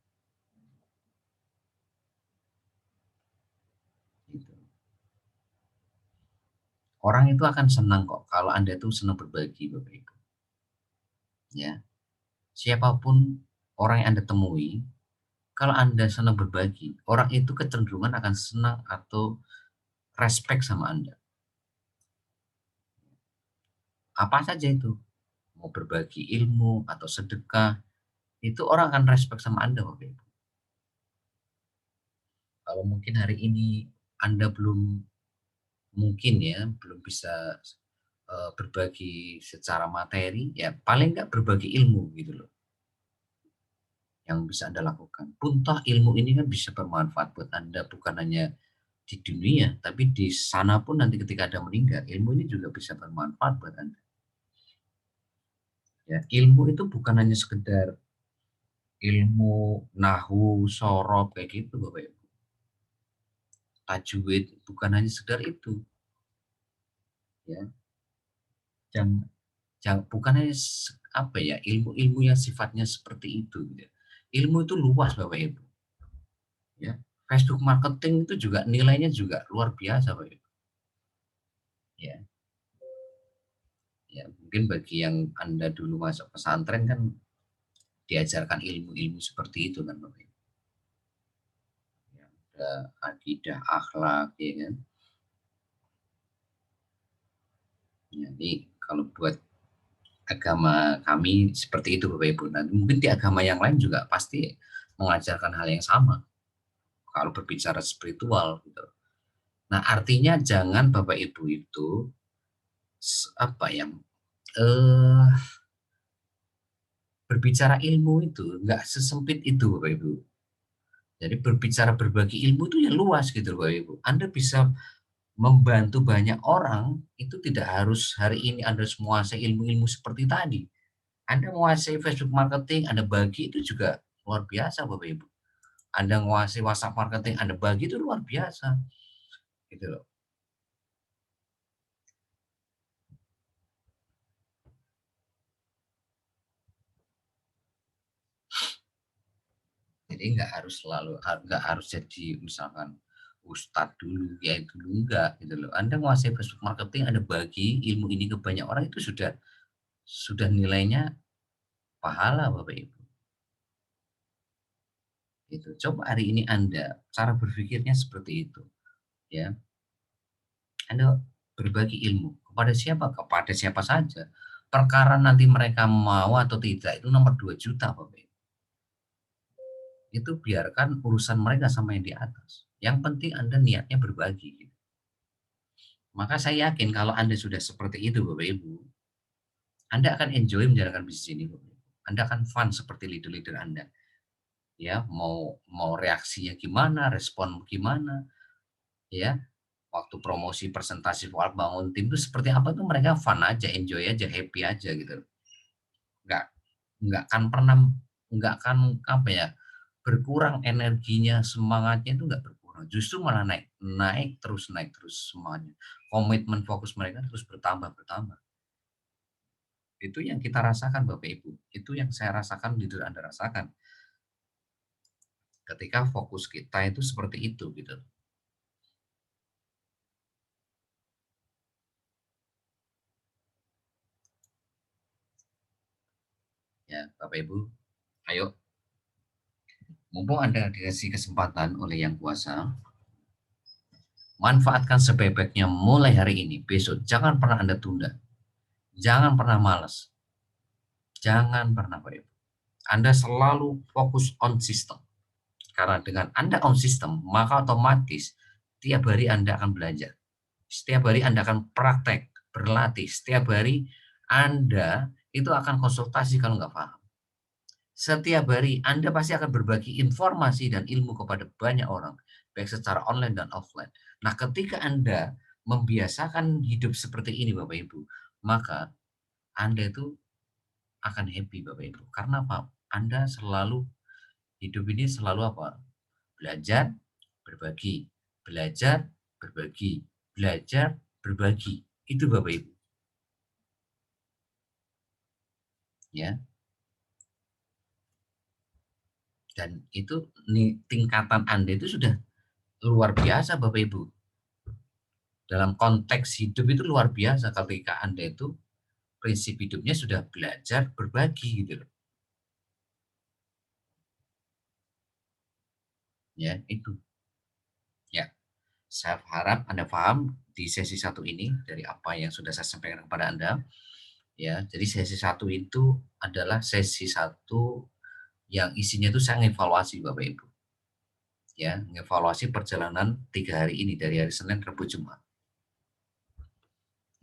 Gitu. Orang itu akan senang kok kalau Anda itu senang berbagi Bapak Ibu. Ya, siapapun orang yang Anda temui, kalau Anda senang berbagi, orang itu kecenderungan akan senang atau respect sama Anda. Apa saja itu, mau berbagi ilmu atau sedekah, itu orang akan respect sama Anda Bapak Ibu. Kalau mungkin hari ini Anda belum mungkin ya, belum bisa, berbagi secara materi, ya paling nggak berbagi ilmu gitu loh, yang bisa Anda lakukan. Pun toh ilmu ini kan bisa bermanfaat buat Anda bukan hanya di dunia, tapi di sana pun nanti ketika Anda meninggal, ilmu ini juga bisa bermanfaat buat Anda. Ya, ilmu itu bukan hanya sekedar ilmu nahu, sorob kayak gitu Bapak Ibu. Tajwid bukan hanya sekedar itu, ya. Jangan bukan hanya apa ya, ilmu-ilmu yang sifatnya seperti itu gitu ya. Ilmu itu luas Bapak Ibu, ya. Facebook marketing itu juga nilainya juga luar biasa Bapak Ibu, ya. Ya, mungkin bagi yang Anda dulu masuk pesantren kan diajarkan ilmu-ilmu seperti itu kan Bapak Ibu. Ya, ada akidah, akhlak, ya kan. Jadi kalau buat agama kami seperti itu Bapak Ibu. Nah, mungkin di agama yang lain juga pasti mengajarkan hal yang sama kalau berbicara spiritual gitu. Nah, artinya jangan Bapak Ibu itu apa ya, eh, berbicara ilmu itu nggak sesempit itu Bapak Ibu. Jadi berbicara berbagi ilmu itu ya luas gitu Bapak Ibu. Anda bisa membantu banyak orang itu tidak harus hari ini Anda menguasai ilmu-ilmu seperti tadi. Anda menguasai Facebook marketing, Anda bagi itu juga luar biasa Bapak Ibu. Anda menguasai WhatsApp marketing, Anda bagi itu luar biasa gitu loh. Jadi nggak harus selalu nggak harus jadi misalkan ustadz dulu, ya dulu enggak gitu loh. Anda menguasai Facebook marketing, Anda bagi ilmu ini ke banyak orang itu sudah nilainya pahala Bapak Ibu. Gitu. Coba hari ini Anda cara berpikirnya seperti itu, ya. Anda berbagi ilmu kepada siapa? Kepada siapa saja. Perkara nanti mereka mau atau tidak itu nomor 2 juta Bapak Ibu. Itu biarkan urusan mereka sama yang di atas. Yang penting Anda niatnya berbagi gitu. Maka saya yakin kalau Anda sudah seperti itu Bapak Ibu, Anda akan enjoy menjalankan bisnis ini Bapak Ibu. Anda akan fun seperti leader-leader Anda. Ya, mau reaksinya gimana, respon gimana, ya. Waktu promosi presentasi soal bangun tim itu seperti apa tuh mereka fun aja, enjoy aja, happy aja gitu. Nggak nggak akan pernah nggak akan apa ya, berkurang energinya, semangatnya itu nggak berkurang. Justru malah naik terus semuanya. Komitmen fokus mereka terus bertambah. Itu yang kita rasakan Bapak Ibu. Itu yang saya rasakan, leader Anda rasakan. Ketika fokus kita itu seperti itu gitu. Ya, Bapak Ibu, ayo mumpung Anda dikasih kesempatan oleh Yang Kuasa, manfaatkan sebaik-baiknya mulai hari ini, besok. Jangan pernah Anda tunda. Jangan pernah malas. Jangan pernah, Pak Ibu. Anda selalu fokus on system. Karena dengan Anda on system, maka otomatis tiap hari Anda akan belajar. Setiap hari Anda akan praktek, berlatih. Setiap hari Anda itu akan konsultasi kalau nggak paham. Setiap hari Anda pasti akan berbagi informasi dan ilmu kepada banyak orang, baik secara online dan offline. Nah, ketika Anda membiasakan hidup seperti ini, Bapak Ibu, maka Anda itu akan happy, Bapak Ibu. Karena apa? Anda selalu hidup ini selalu apa? Belajar, berbagi, belajar, berbagi, belajar, berbagi. Itu Bapak Ibu, ya. Dan itu tingkatan Anda itu sudah luar biasa, Bapak Ibu. Dalam konteks hidup itu luar biasa ketika Anda itu prinsip hidupnya sudah belajar berbagi gitu loh. Ya, itu. Ya, saya harap Anda paham di sesi satu ini dari apa yang sudah saya sampaikan kepada Anda. Ya, jadi sesi satu itu adalah sesi satu yang isinya itu saya evaluasi Bapak Ibu. ya, mengevaluasi perjalanan 3 hari ini dari hari Senin, Rabu, Jumat.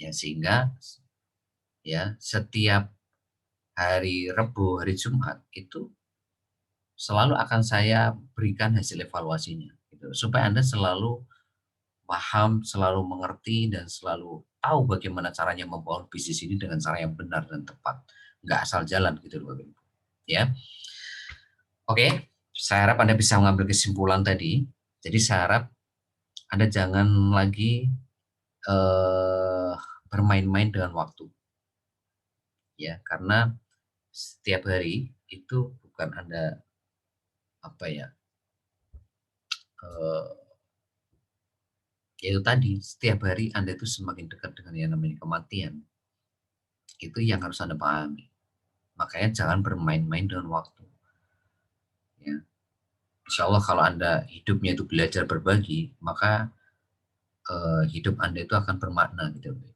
Ya, sehingga ya setiap hari Rabu, hari Jumat itu selalu akan saya berikan hasil evaluasinya gitu. Supaya Anda selalu paham, selalu mengerti dan selalu tahu bagaimana caranya membangun bisnis ini dengan cara yang benar dan tepat. Nggak asal jalan gitu loh Bapak Ibu. Ya. Oke, saya harap Anda bisa mengambil kesimpulan tadi. Jadi saya harap Anda jangan lagi eh, bermain-main dengan waktu. Ya, karena setiap hari itu bukan Anda apa ya, eh, yaitu tadi setiap hari Anda itu semakin dekat dengan yang namanya kematian. Itu yang harus Anda pahami. Makanya jangan bermain-main dengan waktu. Ya. Insya Allah kalau Anda hidupnya itu belajar berbagi, maka hidup Anda itu akan bermakna gitu loh.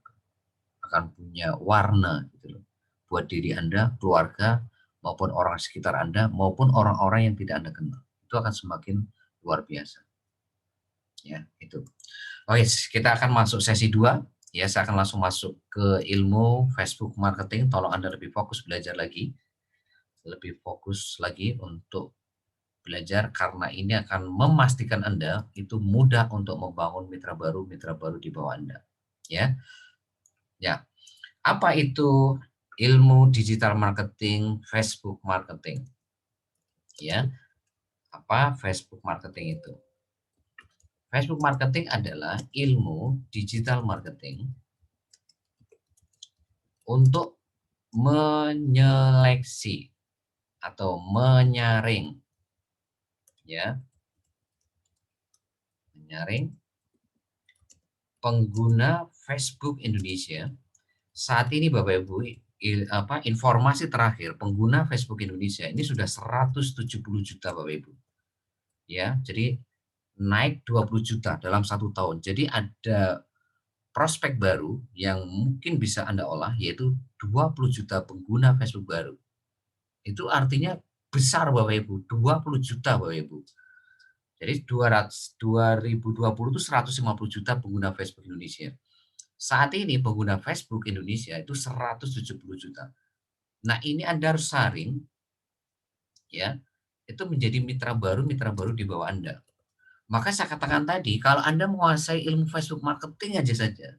Akan punya warna gitu loh. Buat diri Anda, keluarga, maupun orang sekitar Anda, maupun orang-orang yang tidak Anda kenal. Itu akan semakin luar biasa. Ya, itu. Oke, kita akan masuk sesi 2. Ya, saya akan langsung masuk ke ilmu Facebook marketing. Tolong Anda lebih fokus belajar lagi. Lebih fokus lagi untuk belajar karena ini akan memastikan Anda itu mudah untuk membangun mitra baru di bawah Anda. Ya. Ya. Apa itu ilmu digital marketing, Facebook marketing? Ya. Apa Facebook marketing itu? Facebook marketing adalah ilmu digital marketing untuk menyeleksi atau menyaring, ya, menyaring pengguna Facebook Indonesia. Saat ini Bapak Ibu, informasi terakhir pengguna Facebook Indonesia ini sudah 170 juta Bapak Ibu. Ya, jadi naik 20 juta dalam 1 tahun. Jadi ada prospek baru yang mungkin bisa Anda olah yaitu 20 juta pengguna Facebook baru. Itu artinya besar Bapak Ibu, 20 juta Bapak Ibu. Jadi 2020 itu 150 juta pengguna Facebook Indonesia. Saat ini pengguna Facebook Indonesia itu 170 juta. Nah, ini Anda harus saring ya, itu menjadi mitra baru di bawah Anda. Maka saya katakan tadi, kalau Anda menguasai ilmu Facebook marketing aja saja,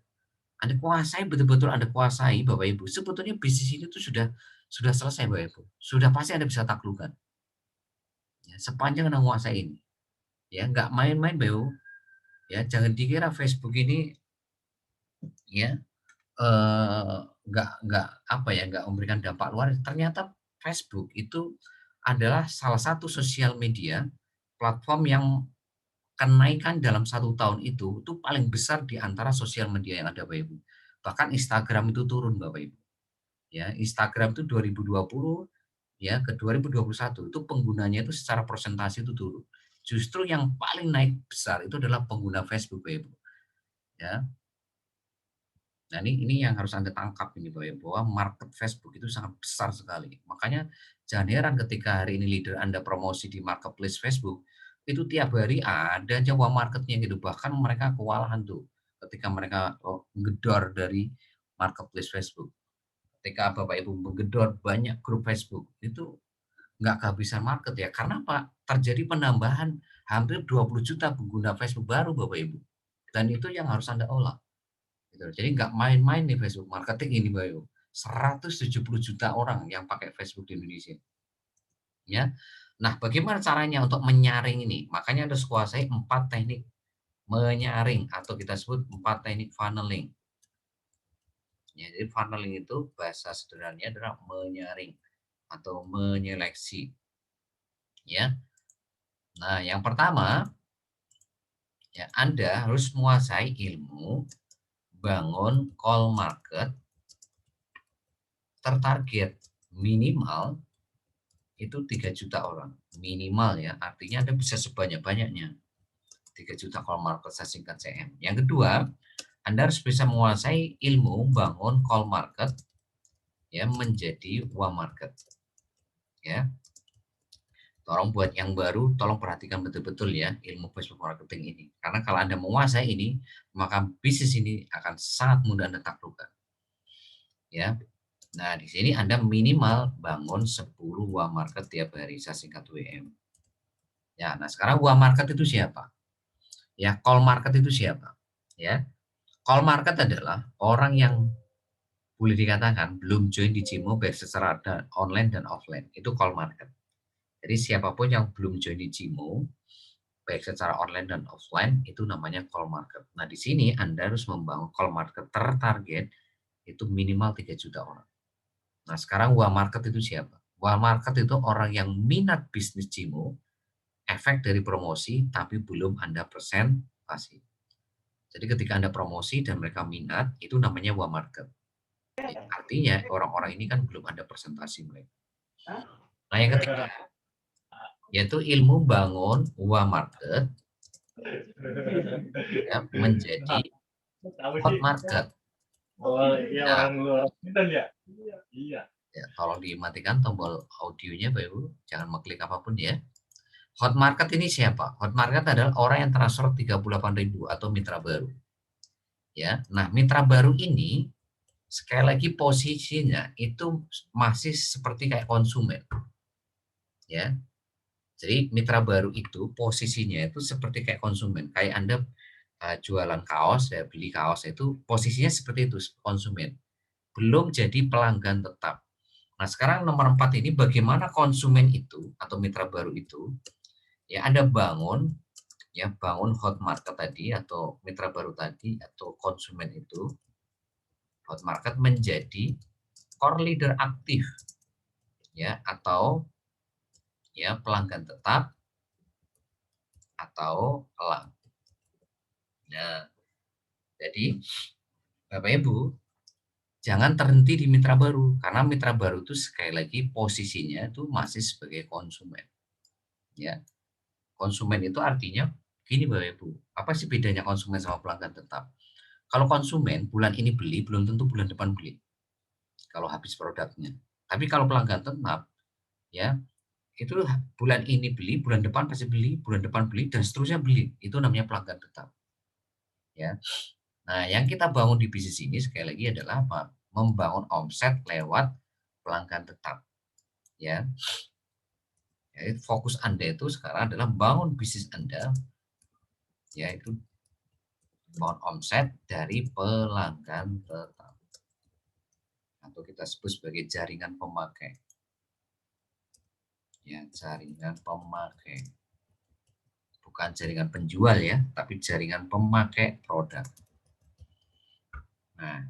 Anda kuasai betul-betul Anda kuasai Bapak Ibu, sebetulnya bisnis ini tuh sudah selesai Bapak Ibu. Sudah pasti Anda bisa taklukkan. Ya, sepanjang Anda menguasai ini. Ya, nggak main-main Bapak Ibu. Ya, jangan dikira Facebook ini ya nggak apa ya, nggak memberikan dampak luar. Ternyata Facebook itu adalah salah satu sosial media platform yang kenaikan dalam 1 tahun itu paling besar di antara sosial media yang ada Bapak Ibu. Bahkan Instagram itu turun Bapak Ibu. Ya, Instagram itu 2020 ya ke 2021 itu penggunanya itu secara persentase itu turun. Justru yang paling naik besar itu adalah pengguna Facebook Bapak Ibu. Ya, nah, ini yang harus Anda tangkap ini bahwa market Facebook itu sangat besar sekali. Makanya jangan heran ketika hari ini leader Anda promosi di marketplace Facebook, itu tiap hari ada aja marketnya gitu. Bahkan mereka kewalahan tuh ketika mereka menggedor dari marketplace Facebook. Ketika Bapak Ibu menggedor banyak grup Facebook, itu nggak kehabisan market ya. Karena apa? Terjadi penambahan hampir 20 juta pengguna Facebook baru Bapak Ibu. Dan itu yang harus Anda olah. Gitu. Jadi nggak main-main nih Facebook marketing ini Bayu. 170 juta orang yang pakai Facebook di Indonesia. Ya. Nah, bagaimana caranya untuk menyaring ini? Makanya harus kuasai 4 teknik menyaring atau kita sebut 4 teknik funneling. Ya, jadi funneling itu bahasa sederhananya adalah menyaring atau menyeleksi. Ya. Nah, yang pertama, ya Anda harus menguasai ilmu bangun call market tertarget minimal itu 3 juta orang minimal ya, artinya Anda bisa sebanyak-banyaknya 3 juta call market saya singkat CM. Yang kedua, Anda harus bisa menguasai ilmu bangun call market ya menjadi warm market ya. Tolong buat yang baru, tolong perhatikan betul-betul ya ilmu Facebook marketing ini. Karena kalau Anda menguasai ini, maka bisnis ini akan sangat mudah Anda taklukkan. Ya. Nah, di sini Anda minimal bangun 10 buah market tiap hari, saya singkat WM. Ya, nah sekarang buah market itu siapa? Ya, call market itu siapa? Ya, call market adalah orang yang boleh dikatakan belum join di Cimo baik secara online dan offline. Itu call market. Jadi siapapun yang belum join di Cimo baik secara online dan offline itu namanya call market. Nah, di sini Anda harus membangun call market tertarget itu minimal 3 juta orang. Nah, sekarang WA market itu siapa? WA market itu orang yang minat bisnis Cimo, efek dari promosi tapi belum Anda presentasi. Jadi ketika Anda promosi dan mereka minat, itu namanya WA market. Artinya orang-orang ini kan belum Anda presentasi mereka. Nah, yang ketiga yaitu ilmu bangun WA market ya, menjadi hot market. Oh iya, Nah, orang luar Medan ya? Iya. ya, tolong dimatikan tombol audionya Bapak Ibu, jangan mengklik apapun ya. Hot market ini siapa? Hot market adalah orang yang transfer 38.000 atau mitra baru. Ya. Nah, mitra baru ini sekali lagi posisinya itu masih seperti kayak konsumen. Ya. Jadi mitra baru itu posisinya itu seperti kayak konsumen. Kayak Anda jualan kaos, ya beli kaos itu posisinya seperti itu, konsumen. Belum jadi pelanggan tetap. Nah, sekarang nomor 4 ini bagaimana konsumen itu atau mitra baru itu ya Anda bangun ya bangun hot market tadi atau mitra baru tadi atau konsumen itu hot market menjadi core leader aktif ya atau ya pelanggan tetap atau elang. Nah, jadi Bapak Ibu jangan terhenti di mitra baru karena mitra baru itu sekali lagi posisinya itu masih sebagai konsumen. Ya. Konsumen itu artinya gini Bapak Ibu, apa sih bedanya konsumen sama pelanggan tetap? Kalau konsumen bulan ini beli belum tentu bulan depan beli. Kalau habis produknya. Tapi kalau pelanggan tetap ya itu bulan ini beli, bulan depan pasti beli, bulan depan beli dan seterusnya beli. Itu namanya pelanggan tetap. Ya. Nah, yang kita bangun di bisnis ini sekali lagi adalah apa? Membangun omset lewat pelanggan tetap. Ya. Jadi fokus Anda itu sekarang adalah bangun bisnis Anda yaitu bangun omset dari pelanggan tetap atau kita sebut sebagai jaringan pemakai. Ya, jaringan pemakai. Bukan jaringan penjual ya, tapi jaringan pemakai produk. Nah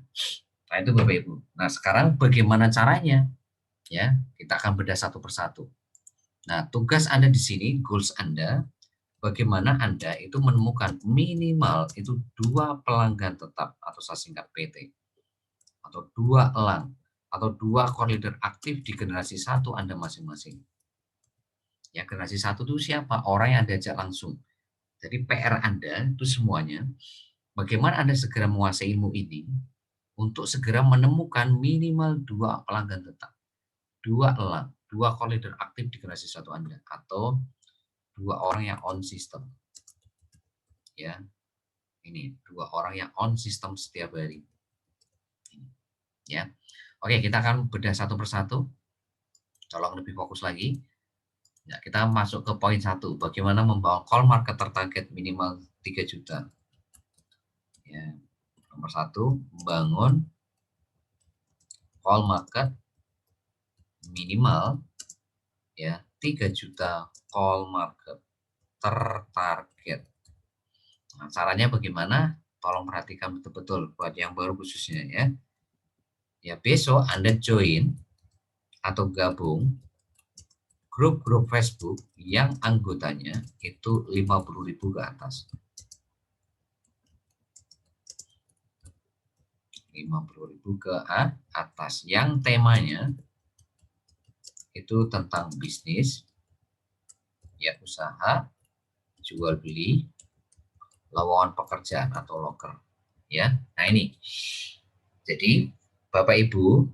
itu Bapak Ibu. Nah, sekarang bagaimana caranya? Ya, kita akan bedah satu persatu. Nah, tugas Anda di sini, goals Anda, bagaimana Anda itu menemukan minimal itu 2 pelanggan tetap atau saya singkat PT atau 2 elang atau 2 core leader aktif di generasi 1 Anda masing-masing. Ya, generasi 1 itu siapa? Orang yang Anda ajak langsung. Jadi PR Anda itu semuanya, bagaimana Anda segera menguasai ilmu ini untuk segera menemukan minimal 2 pelanggan tetap, 2 elang, 2 core leader aktif di generasi 1 Anda, atau 2 orang yang on system. Ya, ini 2 orang yang on system setiap hari. Ya, oke kita akan bedah satu persatu. Tolong lebih fokus lagi. Ya, kita masuk ke poin 1. Bagaimana membawa call market tertarget minimal 3 juta. Ya, nomor 1, bangun call market minimal ya 3 juta call market tertarget. Nah, caranya bagaimana? Tolong perhatikan betul-betul buat yang baru khususnya ya. Ya, besok Anda join atau gabung grup-grup Facebook yang anggotanya itu 50.000 ke atas. 50.000 ke atas yang temanya itu tentang bisnis ya usaha, jual beli, lowongan pekerjaan atau loker ya. Nah, ini. Jadi Bapak Ibu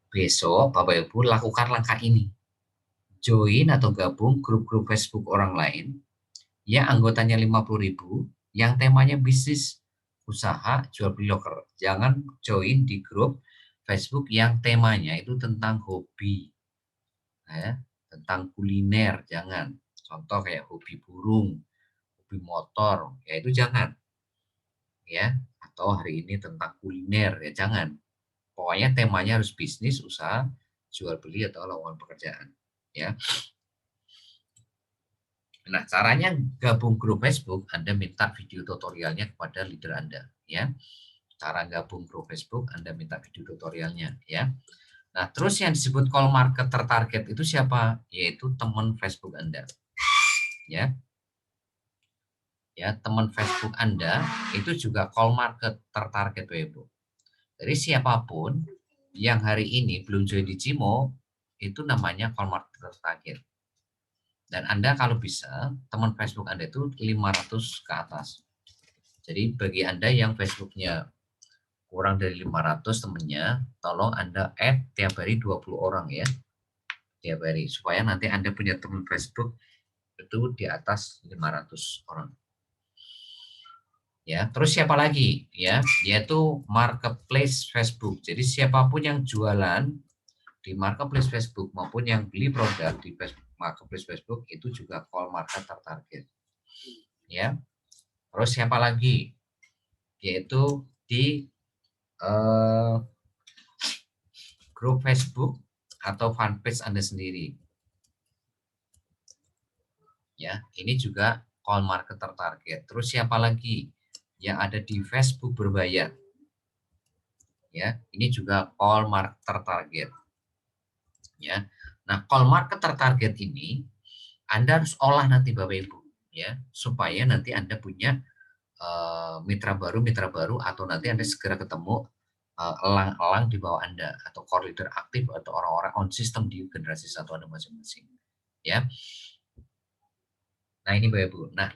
besok Bapak Ibu lakukan langkah ini. join atau gabung grup-grup Facebook orang lain yang anggotanya 50.000 yang temanya bisnis usaha jual beli loker. Jangan join di grup Facebook yang temanya itu tentang hobi, ya, tentang kuliner, jangan. Contoh kayak hobi burung, hobi motor, ya itu jangan, ya. Atau hari ini tentang kuliner, ya jangan. Pokoknya temanya harus bisnis, usaha, jual beli atau lowongan pekerjaan, ya. Nah, caranya gabung grup Facebook, Anda minta video tutorialnya kepada leader Anda, ya. Cara gabung grup Facebook, Anda minta video tutorialnya, ya. Nah, terus yang disebut call market tertarget itu siapa? Yaitu teman Facebook Anda, ya. Ya, teman Facebook Anda itu juga call market tertarget, Ibu. Jadi siapapun yang hari ini belum join di Cimo, itu namanya call market tertarget. Dan Anda kalau bisa, teman Facebook Anda itu 500 ke atas. Jadi bagi Anda yang Facebooknya kurang dari 500 temennya, tolong Anda add tiap hari 20 orang ya. Tiap hari. Supaya nanti Anda punya teman Facebook itu di atas 500 orang. Ya, terus siapa lagi? Ya, yaitu marketplace Facebook. Jadi siapapun yang jualan di marketplace Facebook maupun yang beli produk di marketplace Facebook itu juga call market tertarget. Ya. Terus siapa lagi? Yaitu di grup Facebook atau fanpage Anda sendiri. Ya, ini juga call market tertarget. Terus siapa lagi yang ada di Facebook berbayar? Ya, ini juga call market tertarget. Ya. Nah, call market tertarget ini Anda harus olah nanti Bapak Ibu, ya, supaya nanti Anda punya mitra baru atau nanti Anda segera ketemu elang-elang di bawah Anda atau core leader aktif atau orang-orang on system di generasi satu Anda masing-masing. Ya. Nah, ini Bapak Ibu. Nah,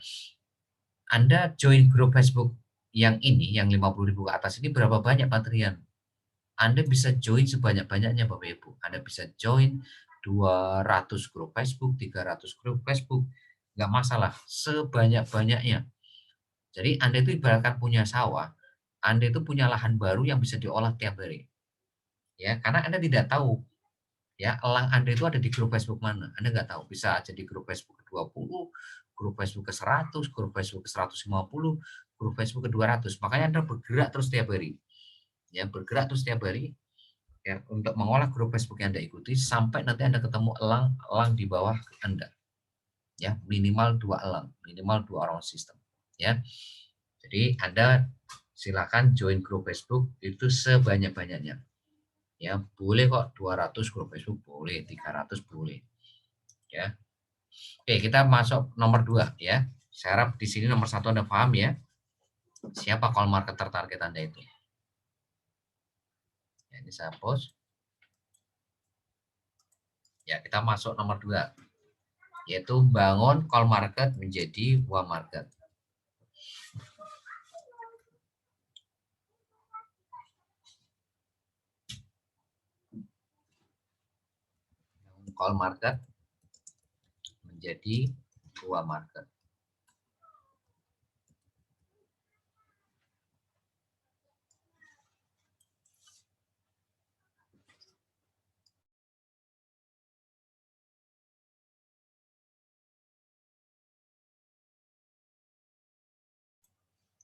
Anda join grup Facebook yang ini, yang 50.000 ke atas ini berapa banyak Patrian? Anda bisa join sebanyak-banyaknya Bapak Ibu. Anda bisa join 200 grup Facebook, 300 grup Facebook. Nggak masalah, sebanyak-banyaknya. Jadi Anda itu ibaratkan punya sawah, Anda itu punya lahan baru yang bisa diolah tiap hari. Ya, karena Anda tidak tahu ya elang Anda itu ada di grup Facebook mana. Anda nggak tahu, bisa aja di grup Facebook ke-20, grup Facebook ke-100, grup Facebook ke-150, grup Facebook ke-200. Makanya Anda bergerak terus tiap hari. Ya, bergerak terus tiap hari ya untuk mengolah grup Facebook yang Anda ikuti sampai nanti Anda ketemu elang di bawah Anda. Ya, minimal 2 elang, minimal 2 orang sistem, ya. Jadi Anda silakan join grup Facebook itu sebanyak-banyaknya. Ya, boleh kok 200 grup Facebook boleh, 300 boleh. Ya. Oke, kita masuk nomor 2 ya. Saya harap di sini nomor 1 Anda paham ya. Siapa call market tertarget Anda itu? Ya, ini saya post. Ya, kita masuk nomor 2. Yaitu bangun call market menjadi warm market. Call market menjadi warm market.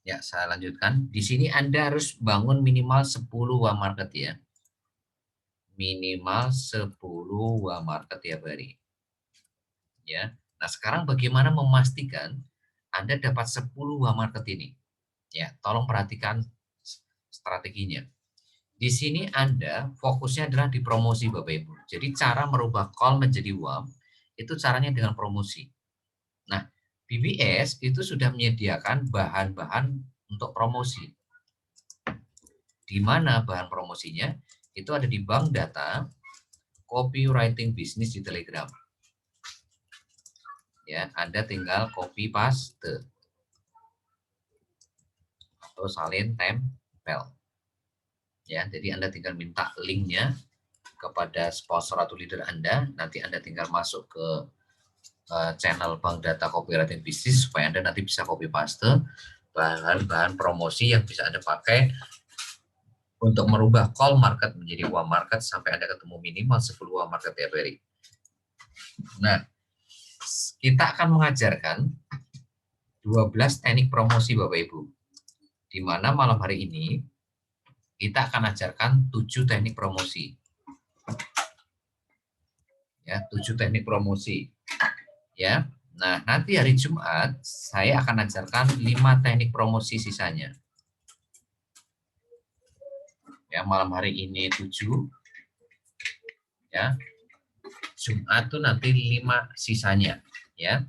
Ya, saya lanjutkan. Di sini Anda harus bangun minimal 10 warm market ya. Minimal 10 warm market tiap hari. Ya. Nah, sekarang bagaimana memastikan Anda dapat 10 warm market ini? Ya, tolong perhatikan strateginya. Di sini Anda fokusnya adalah di promosi Bapak Ibu. Jadi cara merubah call menjadi warm itu caranya dengan promosi. Nah, BBS itu sudah menyediakan bahan-bahan untuk promosi. Di mana bahan promosinya? Itu ada di bank data copywriting bisnis di Telegram. Ya, Anda tinggal copy paste atau salin tempel. Ya, jadi Anda tinggal minta linknya kepada sponsor atau leader Anda, nanti Anda tinggal masuk ke channel Bank Data Copywriting Bisnis supaya Anda nanti bisa copy paste bahan-bahan promosi yang bisa Anda pakai untuk merubah call market menjadi warm market sampai Anda ketemu minimal 10 warm market tiap hari. Nah, kita akan mengajarkan 12 teknik promosi Bapak Ibu. Di mana malam hari ini kita akan ajarkan 7 teknik promosi. Ya, 7 teknik promosi. Ya. Nah, nanti hari Jumat saya akan ajarkan 5 teknik promosi sisanya. Ya, malam hari ini 7. Ya. Jumat tuh nanti 5 sisanya, ya.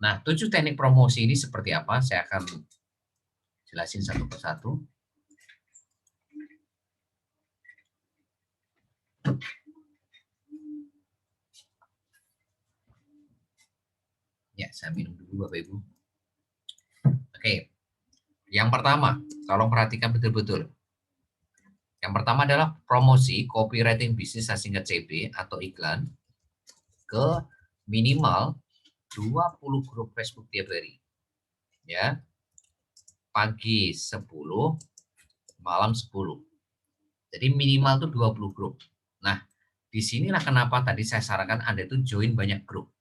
Nah, 7 teknik promosi ini seperti apa? Saya akan jelasin satu persatu. Ya, saya minum dulu Bapak Ibu. Oke. Yang pertama, tolong perhatikan betul-betul. Yang pertama adalah promosi copywriting bisnis singkat CB atau iklan ke minimal 20 grup Facebook tiap hari. Ya. Pagi 10, malam 10. Jadi minimal tuh 20 grup. Nah, disinilah kenapa tadi saya sarankan Anda itu join banyak grup.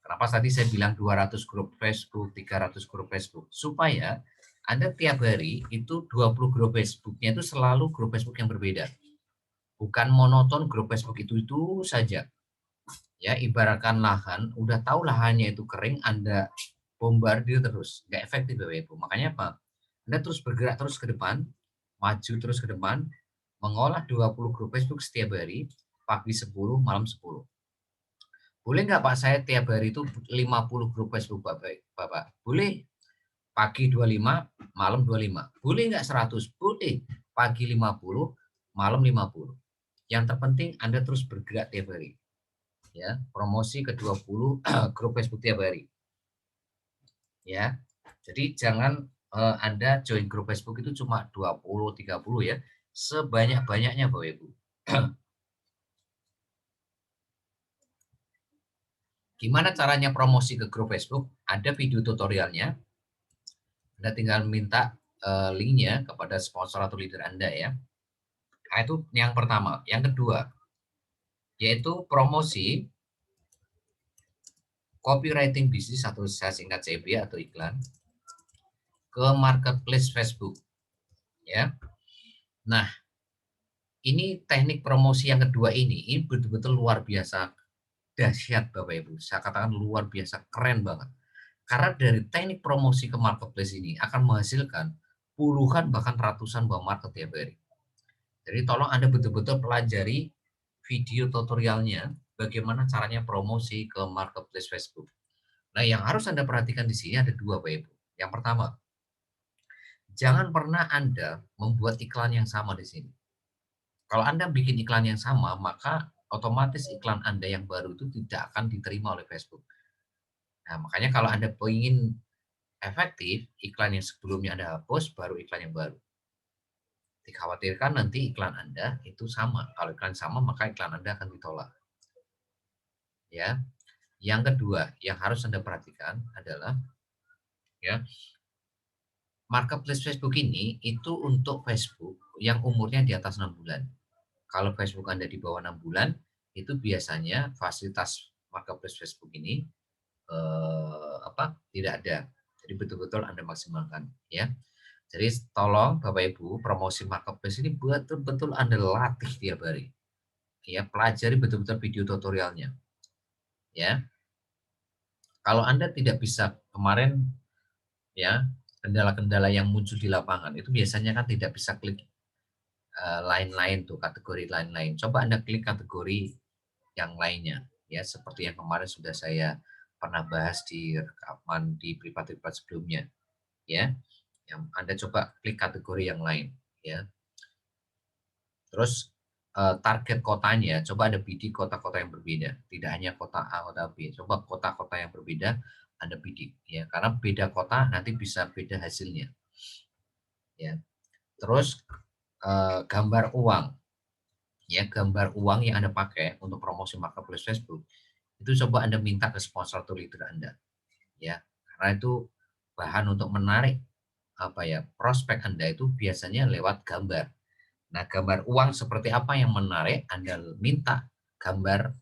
Kenapa tadi saya bilang 200 grup Facebook, 300 grup Facebook? Supaya Anda tiap hari itu 20 grup Facebooknya itu selalu grup Facebook yang berbeda. Bukan monoton grup Facebook itu saja. Ya, ibaratkan lahan, udah tahu lahannya itu kering, Anda bombardir terus. Nggak efektif Bapak Ibu. Makanya apa? Anda terus bergerak terus ke depan, maju terus ke depan, mengolah 20 grup Facebook setiap hari, pagi 10, malam 10. Boleh nggak Pak saya tiap hari itu 50 grup Facebook Bapak? Boleh. Pagi 25, malam 25. Boleh nggak 100? Boleh. Pagi 50, malam 50. Yang terpenting Anda terus bergerak tiap hari. Ya, promosi ke 20 grup Facebook tiap hari. Ya. Jadi jangan Anda join grup Facebook itu cuma 20, 30 ya. Sebanyak-banyaknya Bapak Ibu. Gimana caranya promosi ke grup Facebook? Ada video tutorialnya. Anda tinggal minta linknya kepada sponsor atau leader Anda ya. Nah, itu yang pertama. Yang kedua, yaitu promosi copywriting bisnis atau saya singkat CB atau iklan ke marketplace Facebook. Ya. Nah, ini teknik promosi yang kedua ini betul-betul luar biasa dahsyat Bapak Ibu. Saya katakan luar biasa keren banget. Karena dari teknik promosi ke marketplace ini akan menghasilkan puluhan bahkan ratusan buah market tiap hari. Jadi tolong Anda betul-betul pelajari video tutorialnya bagaimana caranya promosi ke marketplace Facebook. Nah, yang harus Anda perhatikan di sini ada 2 Bapak Ibu. Yang pertama, jangan pernah Anda membuat iklan yang sama di sini. Kalau Anda bikin iklan yang sama, maka otomatis iklan Anda yang baru itu tidak akan diterima oleh Facebook. Nah, makanya kalau Anda ingin efektif, iklan yang sebelumnya Anda hapus, baru iklan yang baru. Dikhawatirkan nanti iklan Anda itu sama. Kalau iklan sama, maka iklan Anda akan ditolak. Ya. Yang kedua, yang harus Anda perhatikan adalah ya, marketplace Facebook ini itu untuk Facebook yang umurnya di atas 6 bulan. Kalau Facebook Anda di bawah 6 bulan, itu biasanya fasilitas marketplace Facebook ini tidak ada. Jadi betul-betul Anda maksimalkan ya. Jadi tolong Bapak Ibu, promosi marketplace ini betul-betul Anda latih tiap hari. Ya, pelajari betul-betul video tutorialnya. Ya. Kalau Anda tidak bisa kemarin ya, kendala-kendala yang muncul di lapangan itu biasanya kan tidak bisa klik lain-lain tuh, kategori lain-lain. Coba Anda klik kategori yang lainnya ya, seperti yang kemarin sudah saya pernah bahas di rekaman di privat-privat sebelumnya ya. Yang Anda coba klik kategori yang lain ya. Terus target kotanya coba Anda bidik kota-kota yang berbeda, tidak hanya kota A, kota B. Coba kota-kota yang berbeda Anda bidik ya, karena beda kota nanti bisa beda hasilnya. Ya. Terus gambar uang. ya gambar uang yang Anda pakai untuk promosi marketplace Facebook, itu coba Anda minta ke sponsor atau leader Anda, ya. Karena itu bahan untuk menarik apa ya, prospek Anda itu biasanya lewat gambar. Nah, gambar uang seperti apa yang menarik, Anda minta gambar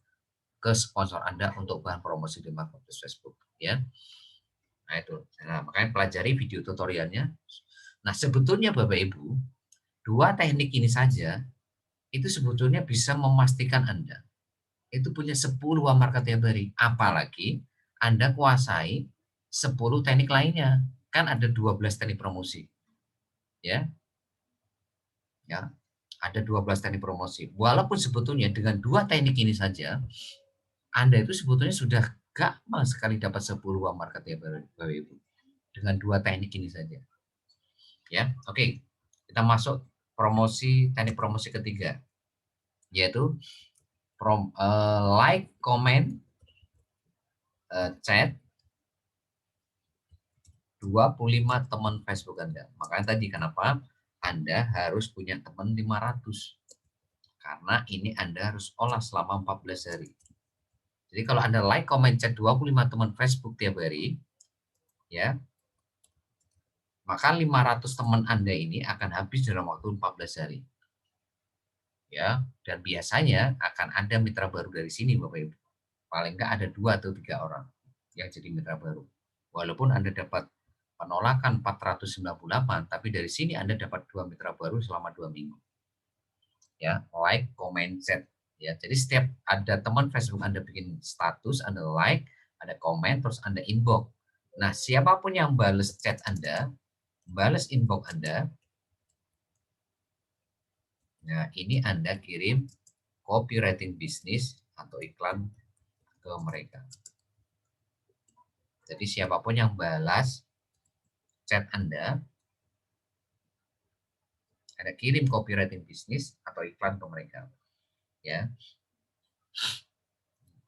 ke sponsor Anda untuk bahan promosi di marketplace Facebook, ya. Nah, itu. Nah, makanya pelajari video tutorialnya. Nah, sebetulnya Bapak Ibu, dua teknik ini saja itu sebetulnya bisa memastikan Anda itu punya 10 uang market tiap hari. Apalagi Anda kuasai 10 teknik lainnya. Kan ada 12 teknik promosi, ya. Ya, ada 12 teknik promosi. Walaupun sebetulnya dengan dua teknik ini saja, Anda itu sebetulnya sudah gampang sekali dapat 10 uang market ya Bapak Ibu. Dengan dua teknik ini saja. Ya, oke. Kita masuk teknik promosi ketiga, yaitu like, comment, chat 25 teman Facebook Anda. Makanya tadi kenapa Anda harus punya teman 500. Karena ini Anda harus olah selama 14 hari. Jadi kalau Anda like, comment, chat 25 teman Facebook tiap hari, ya, maka 500 teman Anda ini akan habis dalam waktu 14 hari. Ya, dan biasanya akan ada mitra baru dari sini Bapak Ibu. Paling enggak ada 2 atau 3 orang yang jadi mitra baru. Walaupun Anda dapat penolakan 498, tapi dari sini Anda dapat 2 mitra baru selama 2 minggu. Ya, like, comment, chat. Ya, jadi setiap ada teman Facebook Anda bikin status, Anda like, ada komen, terus Anda inbox. Nah, siapapun yang bales chat Anda, bales inbox Anda, nah ini Anda kirim copywriting bisnis atau iklan ke mereka. Jadi siapapun yang balas chat Anda kirim copywriting bisnis atau iklan ke mereka. Ya,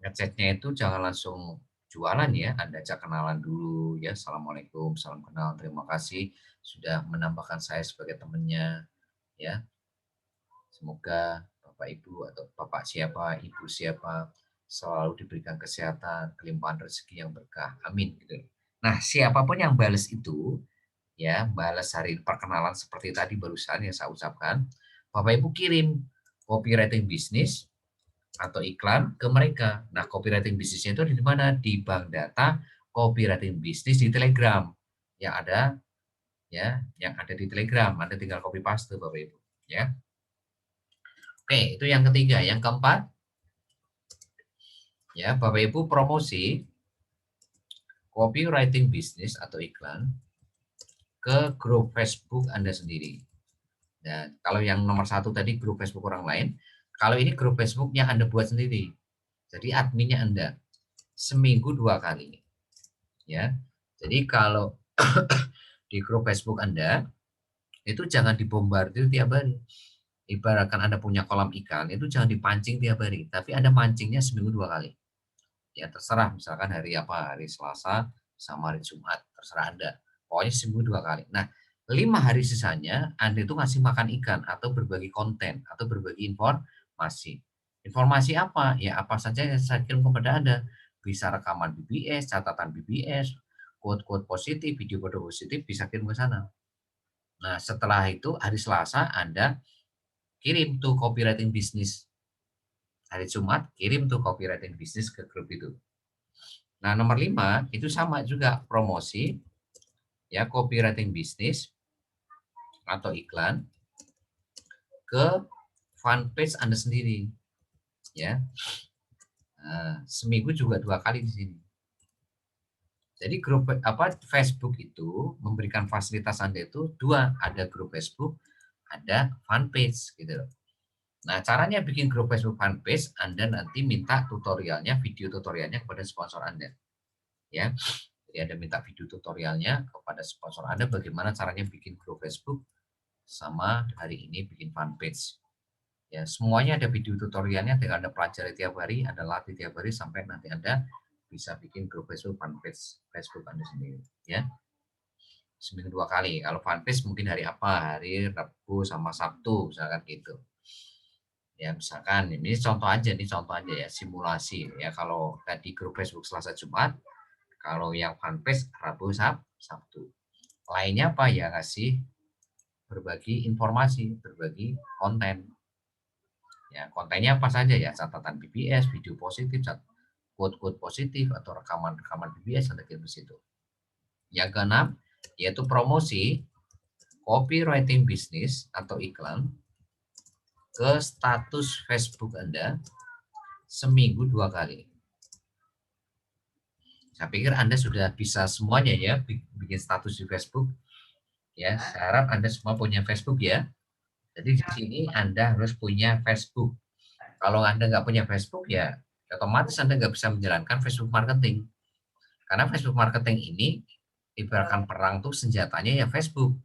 ngechatnya itu jangan langsung jualan ya, Anda ajak kenalan dulu ya, assalamualaikum, salam kenal, terima kasih sudah menambahkan saya sebagai temannya ya. Semoga Bapak Ibu atau Bapak siapa, Ibu siapa selalu diberikan kesehatan, kelimpahan rezeki yang berkah. Amin gitu. Nah, siapapun yang balas itu ya, balas hari perkenalan seperti tadi barusan yang saya ucapkan, Bapak Ibu kirim copywriting bisnis atau iklan ke mereka. Nah, copywriting bisnisnya itu di mana? Di bank data copywriting bisnis di Telegram yang ada ya, yang ada di Telegram. Anda tinggal copy paste Bapak Ibu, ya. Oke, itu yang ketiga. Yang keempat, ya, Bapak Ibu promosi copywriting bisnis atau iklan ke grup Facebook Anda sendiri. Dan kalau yang nomor satu tadi grup Facebook orang lain, kalau ini grup Facebook yang Anda buat sendiri. Jadi adminnya Anda seminggu 2 kali. Ya. Jadi kalau di grup Facebook Anda itu jangan dibombardir tiap hari. Ibaratkan Anda punya kolam ikan, itu jangan dipancing tiap hari, tapi Anda mancingnya seminggu 2 kali. Ya terserah misalkan hari apa, hari Selasa sama hari Jumat, terserah Anda. Pokoknya seminggu 2 kali. Nah, 5 hari sisanya Anda itu ngasih makan ikan atau berbagi konten atau berbagi informasi. Informasi apa? Ya apa saja yang saya kirim kepada Anda. Bisa rekaman BBS, catatan BBS, quote-quote positif, video-video positif bisa kirim ke sana. Nah, setelah itu hari Selasa Anda kirim tuh copywriting bisnis. Hari Jumat kirim tuh copywriting bisnis ke grup itu. Nah, nomor 5 itu sama juga promosi ya copywriting bisnis atau iklan ke fanpage Anda sendiri ya. Nah, seminggu juga 2 kali di sini. Jadi grup Facebook itu memberikan fasilitas Anda itu dua, ada grup Facebook, ada fanpage gitu. Nah, caranya bikin grup Facebook fanpage, Anda nanti minta tutorialnya, video tutorialnya kepada sponsor Anda. Ya. Jadi Anda minta video tutorialnya kepada sponsor Anda bagaimana caranya bikin grup Facebook sama hari ini bikin fanpage. Ya, semuanya ada video tutorialnya, tinggal Anda pelajari tiap hari, Anda latih tiap hari sampai nanti Anda bisa bikin grup Facebook fanpage Facebook Anda sendiri, ya. Seminggu 2 kali. Kalau fanpage mungkin hari apa? Hari Rabu sama Sabtu, misalkan gitu. Ya misalkan ini contoh aja ya, simulasi ya. Kalau tadi grup Facebook Selasa Jumat, kalau yang fanpage Rabu Sabtu. Lainnya apa ya, ngasih berbagi informasi, berbagi konten. Ya, kontennya apa saja ya, catatan BBS, video positif, quote-quote positif atau rekaman-rekaman BBS ada di situ. Yang keenam yaitu promosi copywriting bisnis atau iklan ke status Facebook Anda seminggu 2 kali. Saya pikir Anda sudah bisa semuanya ya bikin status di Facebook. Ya, saya harap Anda semua punya Facebook ya. Jadi di sini Anda harus punya Facebook. Kalau Anda nggak punya Facebook ya otomatis Anda nggak bisa menjalankan Facebook marketing. Karena Facebook marketing ini ibaratkan perang tuh senjatanya ya Facebook.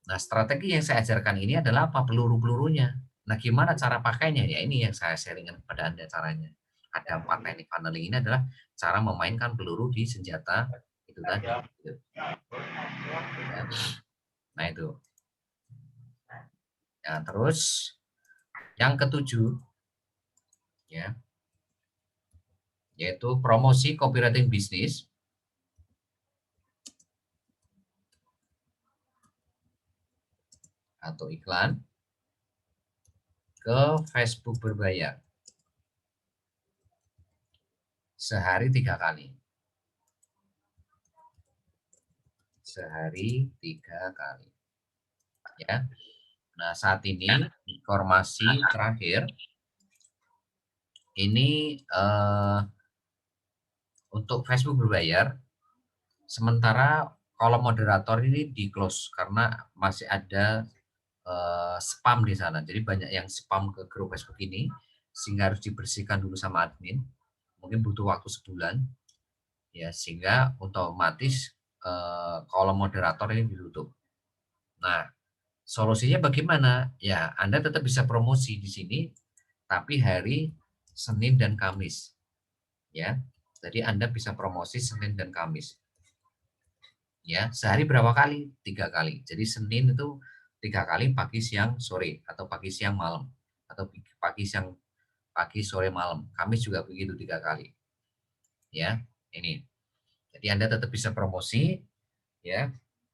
Nah, strategi yang saya ajarkan ini adalah apa? Peluru-pelurunya. Nah, gimana cara pakainya? Ya ini yang saya sharingkan kepada Anda caranya. Ada 4 teknik funneling ini adalah cara memainkan peluru di senjata itu tadi. Gitu. Ya. Nah, itu. Ya, terus yang ketujuh ya, yaitu promosi copywriting bisnis atau iklan ke Facebook berbayar sehari 3 kali. Sehari 3 kali. Ya. Nah, saat ini informasi terakhir ini untuk Facebook berbayar, sementara kolom moderator ini di close karena masih ada spam di sana. Jadi banyak yang spam ke grup Facebook ini sehingga harus dibersihkan dulu sama admin. Mungkin butuh waktu sebulan ya, sehingga otomatis kolom moderator ini ditutup. Nah, solusinya bagaimana? Ya, Anda tetap bisa promosi di sini tapi hari Senin dan Kamis. Ya. Jadi Anda bisa promosi Senin dan Kamis. Ya, sehari berapa kali? 3 kali. Jadi Senin itu 3 kali pagi, siang, sore atau pagi, siang, malam atau pagi, sore, malam. Kamis juga begitu 3 kali. Ya, ini. Jadi Anda tetap bisa promosi ya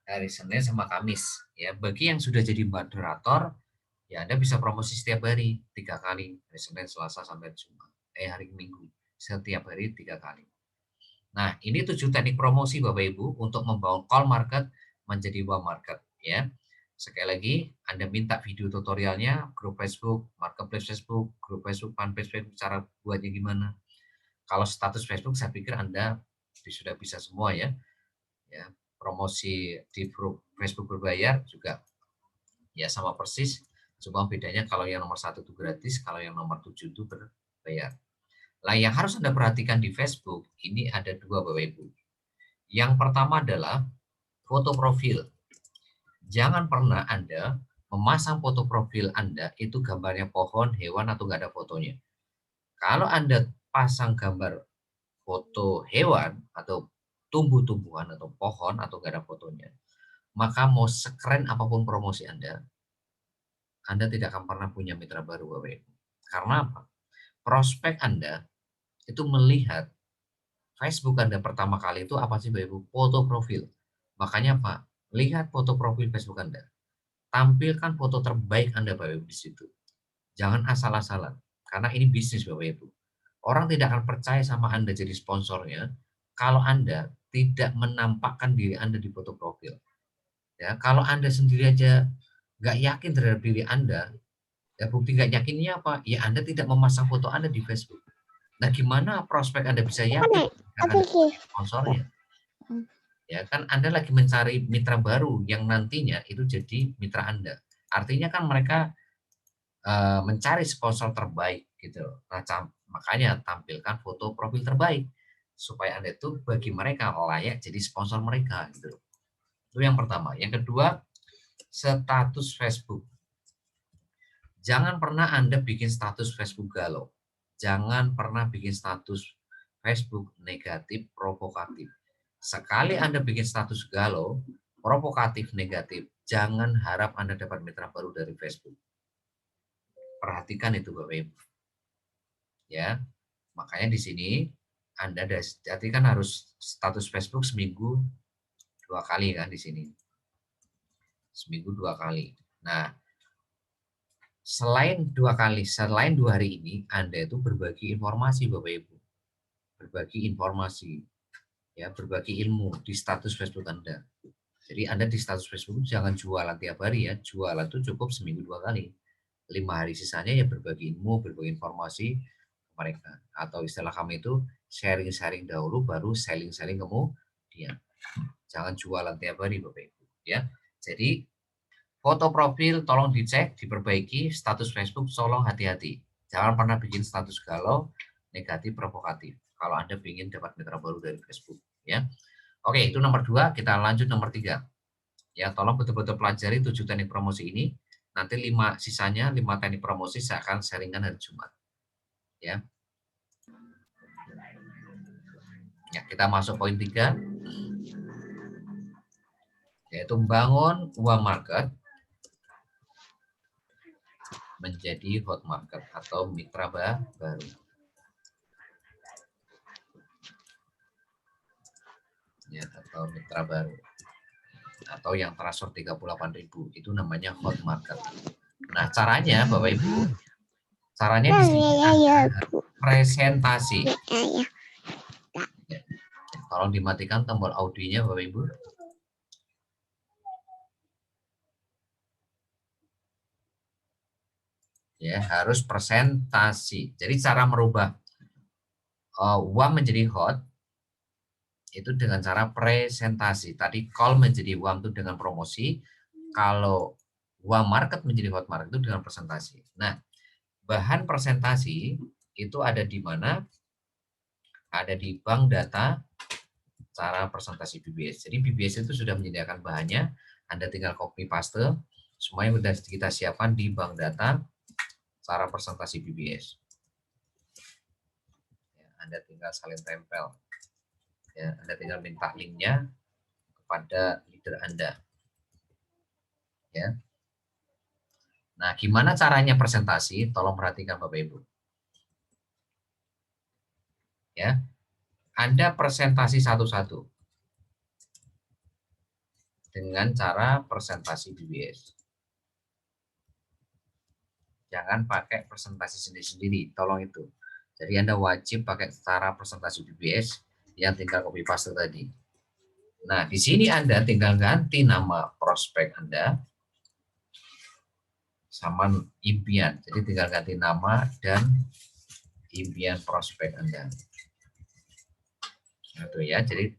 hari Senin sama Kamis. Ya, bagi yang sudah jadi moderator, ya Anda bisa promosi setiap hari 3 kali, hari Senin, Selasa sampai Jumat. Hari Minggu. Setiap hari 3 kali. Nah, ini 7 teknik promosi Bapak Ibu untuk membangun call market menjadi wow market ya. Sekali lagi, Anda minta video tutorialnya, grup Facebook, marketplace Facebook, grup Facebook, fanpage Facebook, cara buatnya gimana. Kalau status Facebook saya pikir Anda sudah bisa semua ya. Ya, promosi di grup Facebook berbayar juga ya sama persis. Cuma bedanya kalau yang nomor 1 itu gratis, kalau yang nomor 7 itu berbayar. Nah, yang harus Anda perhatikan di Facebook ini ada 2 Bapak Ibu. Yang pertama adalah foto profil. Jangan pernah Anda memasang foto profil Anda itu gambarnya pohon, hewan, atau nggak ada fotonya. Kalau Anda pasang gambar foto hewan atau tumbuh-tumbuhan atau pohon atau nggak ada fotonya, maka mau sekeren apapun promosi Anda tidak akan pernah punya mitra baru Bapak Ibu. Karena apa? Prospek Anda itu melihat Facebook Anda pertama kali itu apa sih Bapak Ibu? Foto profil. Makanya Pak, lihat foto profil Facebook Anda. Tampilkan foto terbaik Anda Bapak Ibu di situ. Jangan asal-asalan. Karena ini bisnis Bapak Ibu. Orang tidak akan percaya sama Anda jadi sponsornya kalau Anda tidak menampakkan diri Anda di foto profil. Ya, kalau Anda sendiri aja nggak yakin terhadap diri Anda, ya bukti nggak yakinnya apa? Ya Anda tidak memasang foto Anda di Facebook. Nah, gimana prospek Anda bisa yakin Anda sponsornya? Ya kan Anda lagi mencari mitra baru yang nantinya itu jadi mitra Anda. Artinya kan mereka mencari sponsor terbaik gitu. Nah, makanya tampilkan foto profil terbaik supaya Anda itu bagi mereka layak jadi sponsor mereka gitu. Itu yang pertama. Yang kedua, status Facebook. Jangan pernah Anda bikin status Facebook galau. Jangan pernah bikin status Facebook negatif, provokatif. Sekali Anda bikin status galau, provokatif, negatif, jangan harap Anda dapat mitra baru dari Facebook. Perhatikan itu Bapak Ibu. Ya, makanya di sini Anda jadi kan harus status Facebook seminggu 2 kali kan di sini. Seminggu 2 kali. Nah, selain 2 kali, selain 2 hari ini, Anda itu berbagi informasi Bapak Ibu. Berbagi informasi, ya, berbagi ilmu di status Facebook Anda. Jadi Anda di status Facebook jangan jualan tiap hari ya, jualan itu cukup seminggu 2 kali. 5 hari sisanya ya berbagi ilmu, berbagi informasi ke mereka. Atau istilah kami itu sharing-sharing dahulu baru selling-selling kemudian. Jangan jualan tiap hari Bapak Ibu ya. Jadi foto profil tolong dicek, diperbaiki, status Facebook tolong hati-hati. Jangan pernah bikin status galau, negatif, provokatif. Kalau Anda ingin dapat mitra baru dari Facebook ya. Oke, itu nomor 2, kita lanjut nomor 3. Ya, tolong betul-betul pelajari 7 teknik promosi ini. Nanti 5 sisanya 5 teknik promosi saya akan sharingkan hari Jumat. Ya. Ya, kita masuk poin 3. Yaitu membangun uang market menjadi hot market atau mitra baru. Ya, atau mitra baru. Atau yang transfer 38.000 itu namanya hot market. Nah, caranya Bapak Ibu, caranya di sini presentasi. Ya, tolong dimatikan tombol audionya Bapak Ibu. Ya, harus presentasi. Jadi cara merubah uang menjadi hot itu dengan cara presentasi. Tadi call menjadi uang itu dengan promosi. Kalau uang market menjadi hot market itu dengan presentasi. Nah, bahan presentasi itu ada di mana? Ada di bank data cara presentasi BBS. Jadi BBS itu sudah menyediakan bahannya, Anda tinggal copy paste, semuanya sudah kita siapkan di bank data cara presentasi BBS. Ya, Anda tinggal salin tempel. Ya, Anda tinggal minta linknya kepada leader Anda. Ya. Nah, gimana caranya presentasi? Tolong perhatikan Bapak Ibu. Ya, Anda presentasi satu-satu dengan cara presentasi BBS. Jangan pakai presentasi sendiri-sendiri, tolong itu. Jadi Anda wajib pakai cara presentasi BBS yang tinggal copy paste tadi. Nah, di sini Anda tinggal ganti nama prospek Anda sama impian. Jadi tinggal ganti nama dan impian prospek Anda. Itu ya. Jadi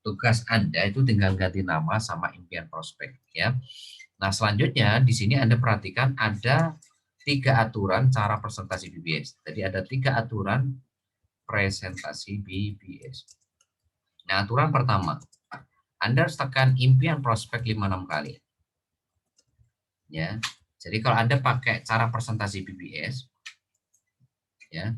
tugas Anda itu tinggal ganti nama sama impian prospek ya. Nah, selanjutnya di sini Anda perhatikan ada 3 aturan cara presentasi BBS. Jadi ada 3 aturan presentasi BBS. Nah, aturan pertama, Anda harus tekan impian prospek 5-6 kali. Ya. Jadi kalau Anda pakai cara presentasi BBS, ya,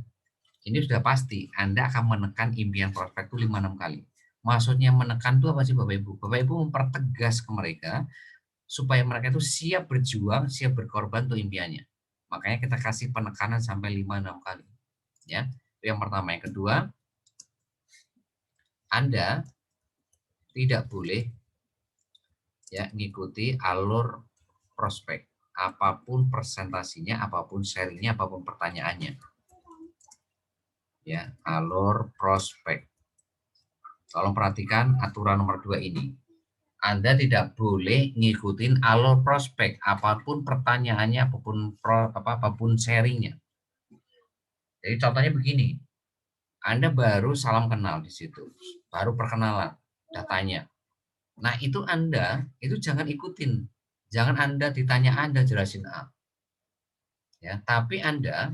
ini sudah pasti Anda akan menekan impian prospek itu 5-6 kali. Maksudnya menekan itu apa sih Bapak Ibu? Bapak Ibu mempertegas ke mereka supaya mereka itu siap berjuang, siap berkorban untuk impiannya. Makanya kita kasih penekanan sampai 5-6 kali. Ya, itu yang pertama. Yang kedua, Anda tidak boleh ya ngikuti alur prospek. Apapun presentasinya, apapun sharingnya, apapun pertanyaannya. Ya, alur prospek. Tolong perhatikan aturan nomor 2 ini. Anda tidak boleh ngikutin alur prospek, apapun pertanyaannya, apapun sharingnya. Jadi contohnya begini, Anda baru salam kenal di situ, baru perkenalan, datanya. Nah itu Anda, itu jangan ikutin. Jangan Anda ditanya Anda jelasin A. Ya, tapi Anda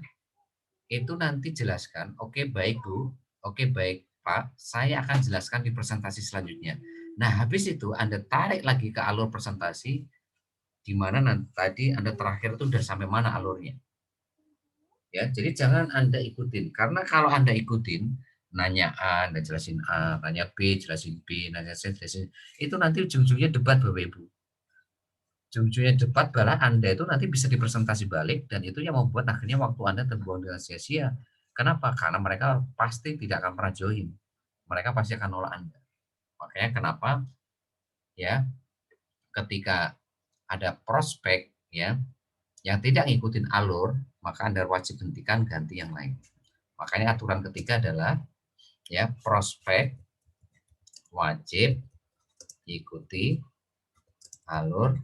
itu nanti jelaskan, oke baik Bu, oke baik Pak, saya akan jelaskan di presentasi selanjutnya. Nah habis itu Anda tarik lagi ke alur presentasi, di mana nanti tadi Anda terakhir itu udah sampai mana alurnya. Ya, jadi jangan Anda ikutin, karena kalau Anda ikutin, nanya A, Anda jelasin A, nanya B, jelasin B, nanya C, jelasin, itu nanti ujung-ujungnya debat Bapak Ibu. ujung-ujungnya debat malah Anda itu nanti bisa dipresentasi balik dan itu yang membuat akhirnya waktu Anda terbuang dengan sia-sia. Kenapa? Karena mereka pasti tidak akan pernah join. Mereka pasti akan nolak Anda. Makanya kenapa ya ketika ada prospek ya yang tidak ngikutin alur, maka Anda wajib hentikan, ganti yang lain. Makanya aturan ketiga adalah ya prospek wajib ikuti alur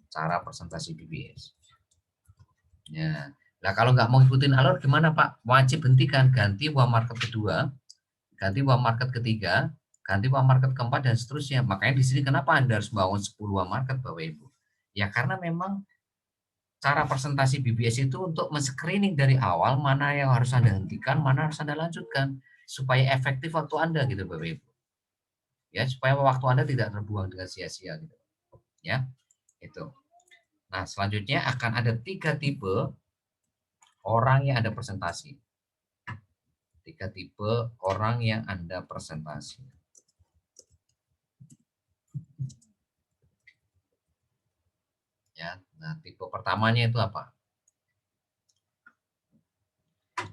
cara presentasi BBS. Ya. Nah, kalau nggak mau ikutin alur gimana Pak? Wajib hentikan, ganti uang market kedua, ganti uang market ketiga, ganti uang market keempat dan seterusnya. Makanya di sini kenapa Anda harus bangun 10 uang market Bapak Ibu? Ya karena memang cara presentasi BBS itu untuk men-screening dari awal mana yang harus Anda hentikan, mana harus Anda lanjutkan supaya efektif waktu Anda gitu Bapak Ibu. Ya, supaya waktu Anda tidak terbuang dengan sia-sia gitu. Ya, itu. Nah, selanjutnya akan ada 3 tipe orang yang Anda presentasi. 3 tipe orang yang Anda presentasi. Ya, nah tipe pertamanya itu apa?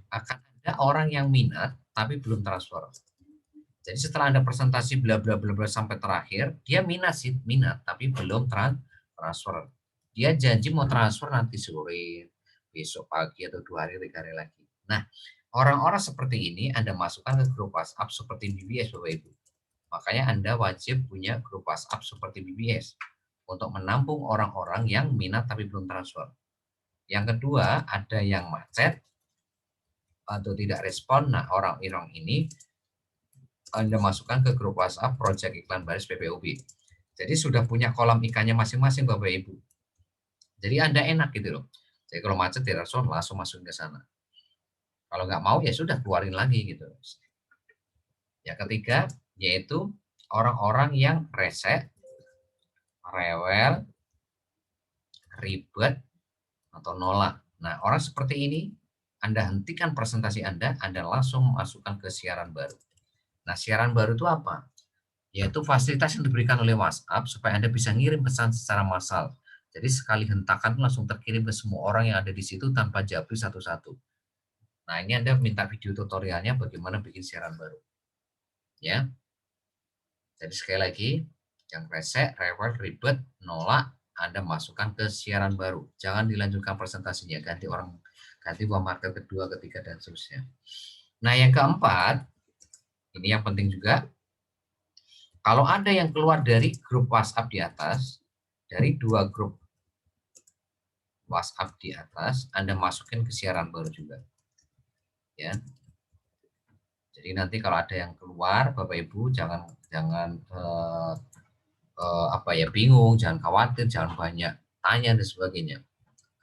Akan ada orang yang minat tapi belum transfer. Jadi setelah Anda presentasi bla bla bla bla sampai terakhir, dia minat tapi belum transfer. Dia janji mau transfer nanti sore, besok pagi atau 2 hari, 3 hari lagi. Nah, orang-orang seperti ini Anda masukkan ke grup WhatsApp seperti BBS Bapak Ibu. Makanya Anda wajib punya grup WhatsApp seperti BBS untuk menampung orang-orang yang minat tapi belum transfer. Yang kedua, ada yang macet atau tidak respon. Nah, orang-orang ini Anda masukkan ke grup WhatsApp Project Iklan Baris PPOB. Jadi sudah punya kolam ikannya masing-masing Bapak Ibu. Jadi Anda enak gitu loh. Jadi kalau macet tidak respon langsung masukin ke sana. Kalau nggak mau ya sudah keluarin lagi gitu. Yang ketiga yaitu orang-orang yang rese, rewel, ribet, atau nolak. Nah, orang seperti ini Anda hentikan presentasi Anda langsung masukkan ke siaran baru. Nah, siaran baru itu apa? Yaitu fasilitas yang diberikan oleh WhatsApp supaya Anda bisa ngirim pesan secara massal. Jadi sekali hentakan langsung terkirim ke semua orang yang ada di situ tanpa japri satu-satu. Nah, ini Anda minta video tutorialnya bagaimana bikin siaran baru. Ya. Jadi sekali lagi, yang rese, rewel, ribet, nolak, Anda masukkan ke siaran baru. Jangan dilanjutkan presentasinya, ganti uang market kedua, ketiga, dan seterusnya. Nah, yang keempat, ini yang penting juga, kalau ada yang keluar dari grup WhatsApp di atas, dari 2 grup WhatsApp di atas, Anda masukin ke siaran baru juga. Ya. Jadi nanti kalau ada yang keluar, Bapak Ibu jangan bingung, jangan khawatir, jangan banyak tanya dan sebagainya.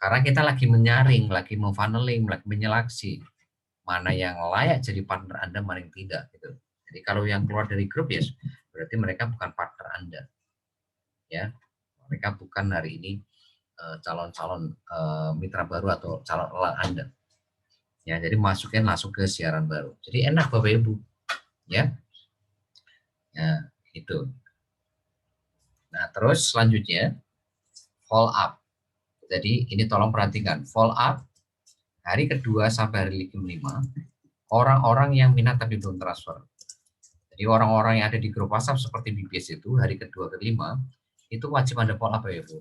Karena kita lagi menyaring, lagi memfunneling, lagi menyeleksi mana yang layak jadi partner Anda, mana yang tidak gitu. Jadi kalau yang keluar dari grup ya berarti mereka bukan partner Anda. Ya. Mereka bukan hari ini calon-calon mitra baru atau calon elang Anda. Ya, jadi masukin langsung ke siaran baru. Jadi enak Bapak Ibu. Ya. Ya, itu. Nah, terus selanjutnya follow up. Jadi ini tolong perhatikan, follow up hari kedua sampai hari kelima, orang-orang yang minat tapi belum transfer. Jadi orang-orang yang ada di grup WhatsApp seperti BBS itu hari kedua kelima itu wajib Anda follow up ya Bu.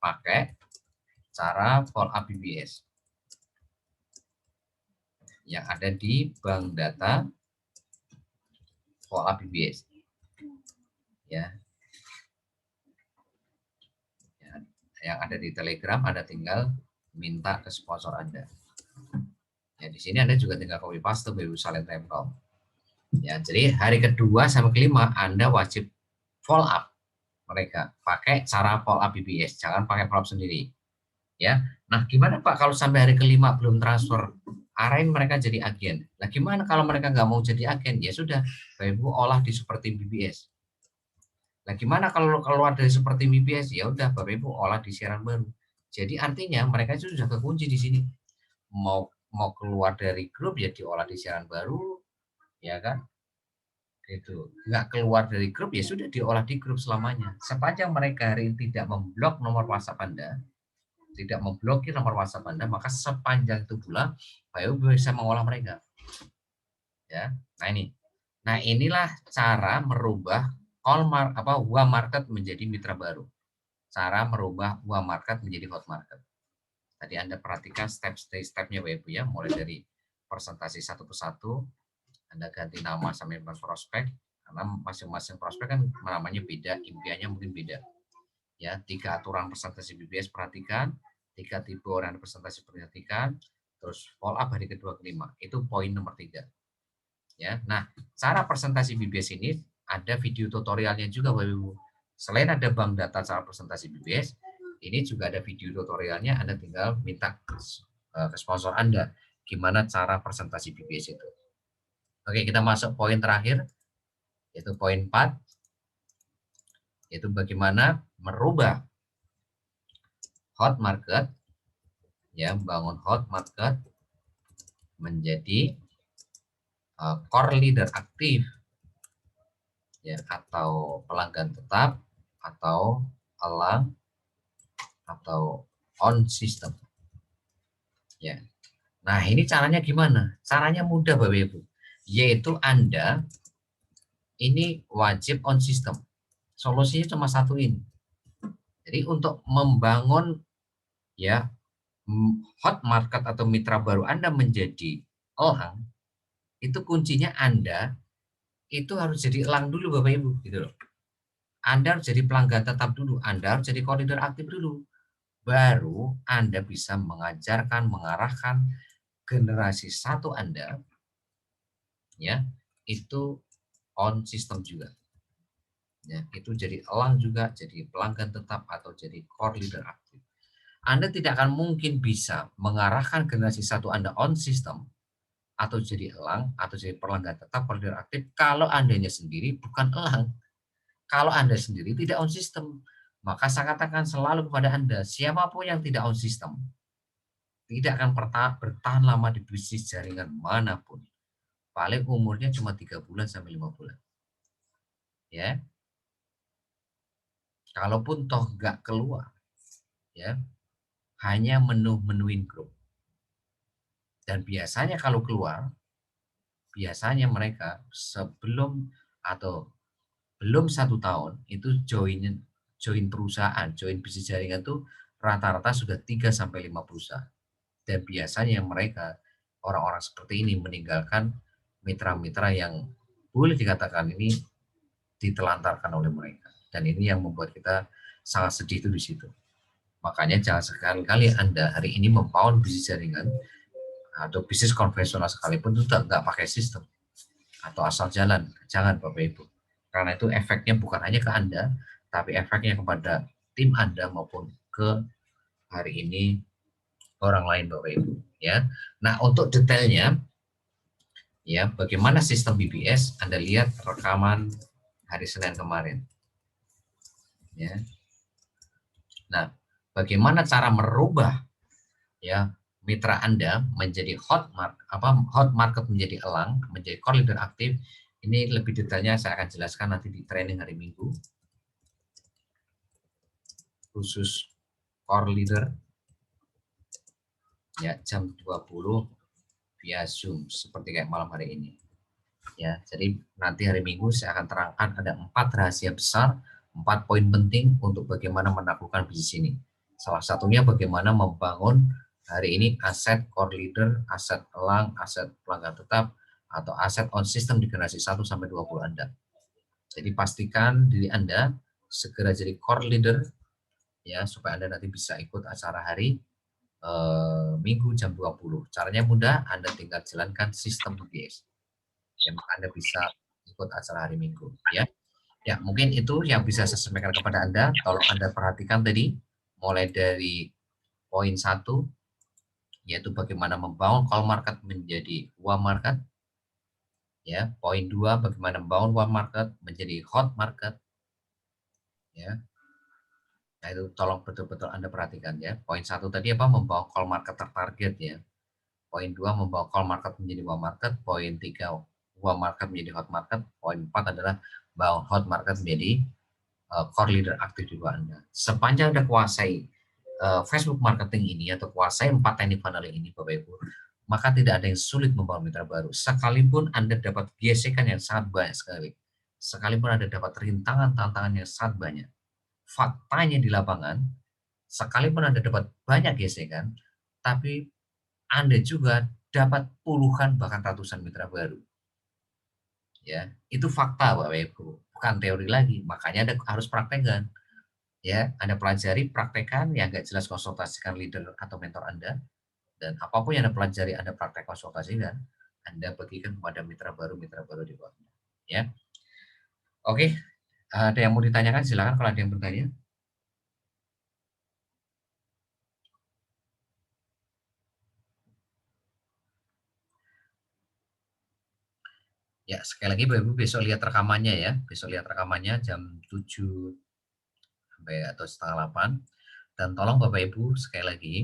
Pakai cara follow up BBS yang ada di bank data follow up BBS. Ya. Yang ada di Telegram, Anda tinggal minta ke sponsor Anda. Ya, di sini Anda juga tinggal copy paste, baru salin tempel. Ya, jadi hari kedua sampai kelima Anda wajib follow up mereka pakai cara follow up BBS, jangan pakai follow up sendiri. Ya, nah gimana Pak kalau sampai hari kelima belum transfer? Arahin mereka jadi agen. Nah gimana kalau mereka nggak mau jadi agen? Ya sudah, Bapak Ibu olah di seperti BBS. Nah gimana kalau keluar dari seperti BBS? Ya udah Bapak Ibu olah di siaran baru. Jadi artinya mereka itu sudah kekunci di sini. Mau keluar dari grup ya diolah di siaran baru, ya kan? Itu nggak keluar dari grup ya sudah diolah di grup selamanya. Sepanjang mereka hari ini tidak memblok nomor WhatsApp Anda, tidak memblokir nomor WhatsApp Anda, maka sepanjang itu pula Pak Ibu bisa mengolah mereka. Ya, nah inilah cara merubah WA market menjadi mitra baru. Cara merubah WA market menjadi hot market. Tadi Anda perhatikan step-stepnya Bapak Ibu ya, mulai dari presentasi satu persatu, Anda ganti nama sampai prospek, karena masing-masing prospek kan namanya beda, impiannya mungkin beda. Ya, 3 aturan presentasi BBS perhatikan, 3 tipe orang presentasi perhatikan, terus follow up hari kedua kelima. Itu poin nomor 3. Ya, nah cara presentasi BBS ini ada video tutorialnya juga Bapak Ibu. Selain ada bank data cara presentasi BBS, ini juga ada video tutorialnya. Anda tinggal minta ke sponsor Anda gimana cara presentasi BBS itu. Oke, kita masuk poin terakhir, yaitu poin 4, yaitu bagaimana merubah hot market, ya, bangun hot market menjadi core leader aktif, ya, atau pelanggan tetap, atau elang, atau on system. Ya. Nah, ini caranya gimana? Caranya mudah Bapak Ibu, yaitu Anda ini wajib on system. Solusinya cuma satu ini. Jadi untuk membangun ya hot market atau mitra baru Anda menjadi elang, itu kuncinya Anda itu harus jadi elang dulu Bapak Ibu gitu loh. Anda harus jadi pelanggan tetap dulu, Anda harus jadi koridor aktif dulu. Baru Anda bisa mengajarkan, mengarahkan generasi satu Anda ya, itu on system juga. Ya, itu jadi elang juga, jadi pelanggan tetap atau jadi core leader aktif. Anda tidak akan mungkin bisa mengarahkan generasi satu Anda on system atau jadi elang atau jadi pelanggan tetap core leader aktif kalau Andanya sendiri bukan elang. Kalau Anda sendiri tidak on system, maka saya katakan selalu kepada Anda, siapapun yang tidak on system tidak akan bertahan lama di bisnis jaringan manapun. Paling umurnya cuma 3 bulan sampai 5 bulan. Ya. Kalaupun toh nggak keluar, ya, hanya menuin grup. Dan biasanya kalau keluar, biasanya mereka sebelum atau belum 1 tahun itu join perusahaan, join bisnis jaringan itu rata-rata sudah 3 sampai 5 perusahaan. Dan biasanya mereka orang-orang seperti ini meninggalkan mitra-mitra yang boleh dikatakan ini ditelantarkan oleh mereka. Dan ini yang membuat kita sangat sedih itu di situ. Makanya jangan sekali-kali Anda hari ini membangun bisnis jaringan atau bisnis konvensional sekalipun itu nggak pakai sistem atau asal jalan. Jangan Bapak Ibu. Karena itu efeknya bukan hanya ke Anda, tapi efeknya kepada tim Anda maupun ke hari ini orang lain Bapak Ibu. Ya. Nah untuk detailnya, ya bagaimana sistem BBS, Anda lihat rekaman hari Senin kemarin. Ya. Nah, bagaimana cara merubah ya mitra Anda menjadi hot market menjadi elang, menjadi core leader aktif. Ini lebih detailnya saya akan jelaskan nanti di training hari Minggu. Khusus core leader ya jam 20 via Zoom seperti kayak malam hari ini. Ya, jadi nanti hari Minggu saya akan terangkan ada 4 rahasia besar, 4 poin penting untuk bagaimana menaklukkan bisnis ini. Salah satunya bagaimana membangun hari ini aset core leader, aset elang, aset pelanggan tetap, atau aset on system di generasi 1 sampai 20 Anda. Jadi pastikan diri Anda segera jadi core leader ya supaya Anda nanti bisa ikut acara hari Minggu jam 20. Caranya mudah, Anda tinggal jalankan sistem BBS. Ya, maka Anda bisa ikut acara hari Minggu ya. Ya, mungkin itu yang bisa saya sampaikan kepada Anda. Tolong Anda perhatikan tadi mulai dari poin 1 yaitu bagaimana membangun call market menjadi WA market. Ya, poin 2 bagaimana membangun WA market menjadi hot market. Ya. Nah, itu tolong betul-betul Anda perhatikan ya. Poin 1 tadi apa? Membangun call market tertarget ya. Poin 2 membawa call market menjadi WA market. Poin 3 warm market menjadi hot market. Poin 4 adalah bahwa hot market menjadi core leader aktif di bawah Anda. Sepanjang Anda kuasai Facebook marketing ini atau kuasai 4 teknik funneling ini Bapak Ibu, maka tidak ada yang sulit membangun mitra baru. Sekalipun Anda dapat gesekan yang sangat banyak sekali, sekalipun Anda dapat rintangan tantangan yang sangat banyak, faktanya di lapangan, sekalipun Anda dapat banyak gesekan, tapi Anda juga dapat puluhan bahkan ratusan mitra baru. Ya, itu fakta Bapak Ibu, bukan teori lagi. Makanya Anda harus praktekkan. Ya, Anda pelajari, praktekkan, yang nggak jelas konsultasikan leader atau mentor Anda, dan apapun yang Anda pelajari, Anda praktek konsultasikan, Anda bagikan kepada mitra baru di bawah Anda. Ya. Oke, ada yang mau ditanyakan silakan kalau ada yang bertanya. Ya, sekali lagi Bapak Ibu besok lihat rekamannya ya. Besok lihat rekamannya jam 7 sampai atau setengah 8. Dan tolong Bapak Ibu sekali lagi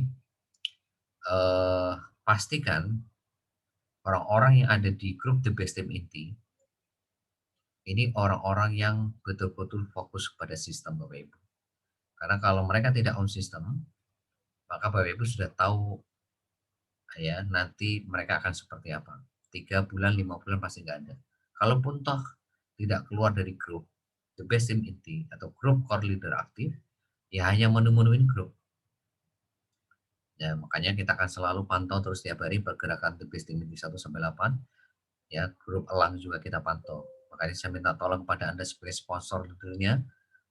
pastikan orang-orang yang ada di grup The Best Team Inti ini orang-orang yang betul-betul fokus kepada sistem Bapak Ibu. Karena kalau mereka tidak on sistem, maka Bapak Ibu sudah tahu ya nanti mereka akan seperti apa. 3 bulan, 5 bulan pasti nggak ada. Kalaupun toh tidak keluar dari grup The Best Team Inti atau grup core leader aktif, ya hanya menu-menuin grup. Ya, makanya kita akan selalu pantau terus tiap hari pergerakan The Best Team Inti 1 sampai 8. Ya, grup elang juga kita pantau. Makanya saya minta tolong kepada Anda sebagai sponsor leadernya,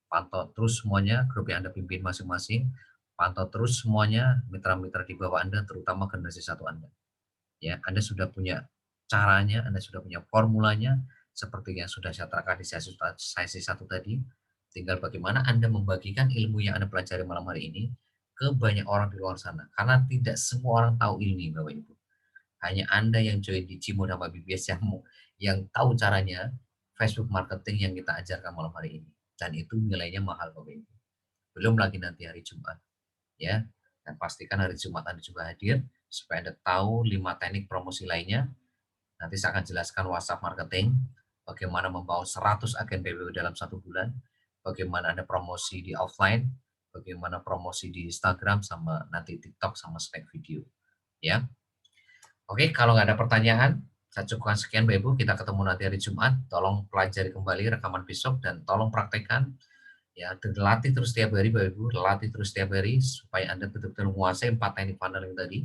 pantau terus semuanya grup yang Anda pimpin masing-masing, pantau terus semuanya mitra-mitra di bawah Anda, terutama generasi 1 Anda. Ya, Anda sudah punya caranya, Anda sudah punya formulanya, seperti yang sudah saya terangkan di sesi 1 tadi. Tinggal bagaimana Anda membagikan ilmu yang Anda pelajari malam hari ini ke banyak orang di luar sana. Karena tidak semua orang tahu ini, Bapak Ibu. Hanya Anda yang join di Cimo dan BBS yang tahu caranya Facebook marketing yang kita ajarkan malam hari ini. Dan itu nilainya mahal, Bapak Ibu. Belum lagi nanti hari Jumat. Ya, dan pastikan hari Jumat Anda juga hadir supaya Anda tahu 5 teknik promosi lainnya. Nanti saya akan jelaskan WhatsApp marketing, bagaimana membawa 100 agen PPW dalam 1 bulan, bagaimana Anda promosi di offline, bagaimana promosi di Instagram, sama nanti TikTok sama snack video. Ya. Oke, kalau nggak ada pertanyaan, saya cukupkan sekian Bapak Ibu. Kita ketemu nanti hari Jumat. Tolong pelajari kembali rekaman besok dan tolong praktekkan. Ya, latih terus setiap hari Bapak Ibu, latih terus setiap hari supaya Anda betul-betul menguasai 4 teknik funneling tadi,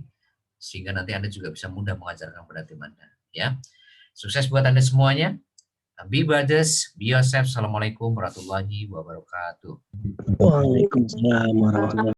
sehingga nanti Anda juga bisa mudah mengajarkan kepada tim Anda. Ya, sukses buat Anda semuanya. Be brothers, be yourself. Assalamualaikum warahmatullahi wabarakatuh. Waalaikumsalam warahmatullahi wabarakatuh.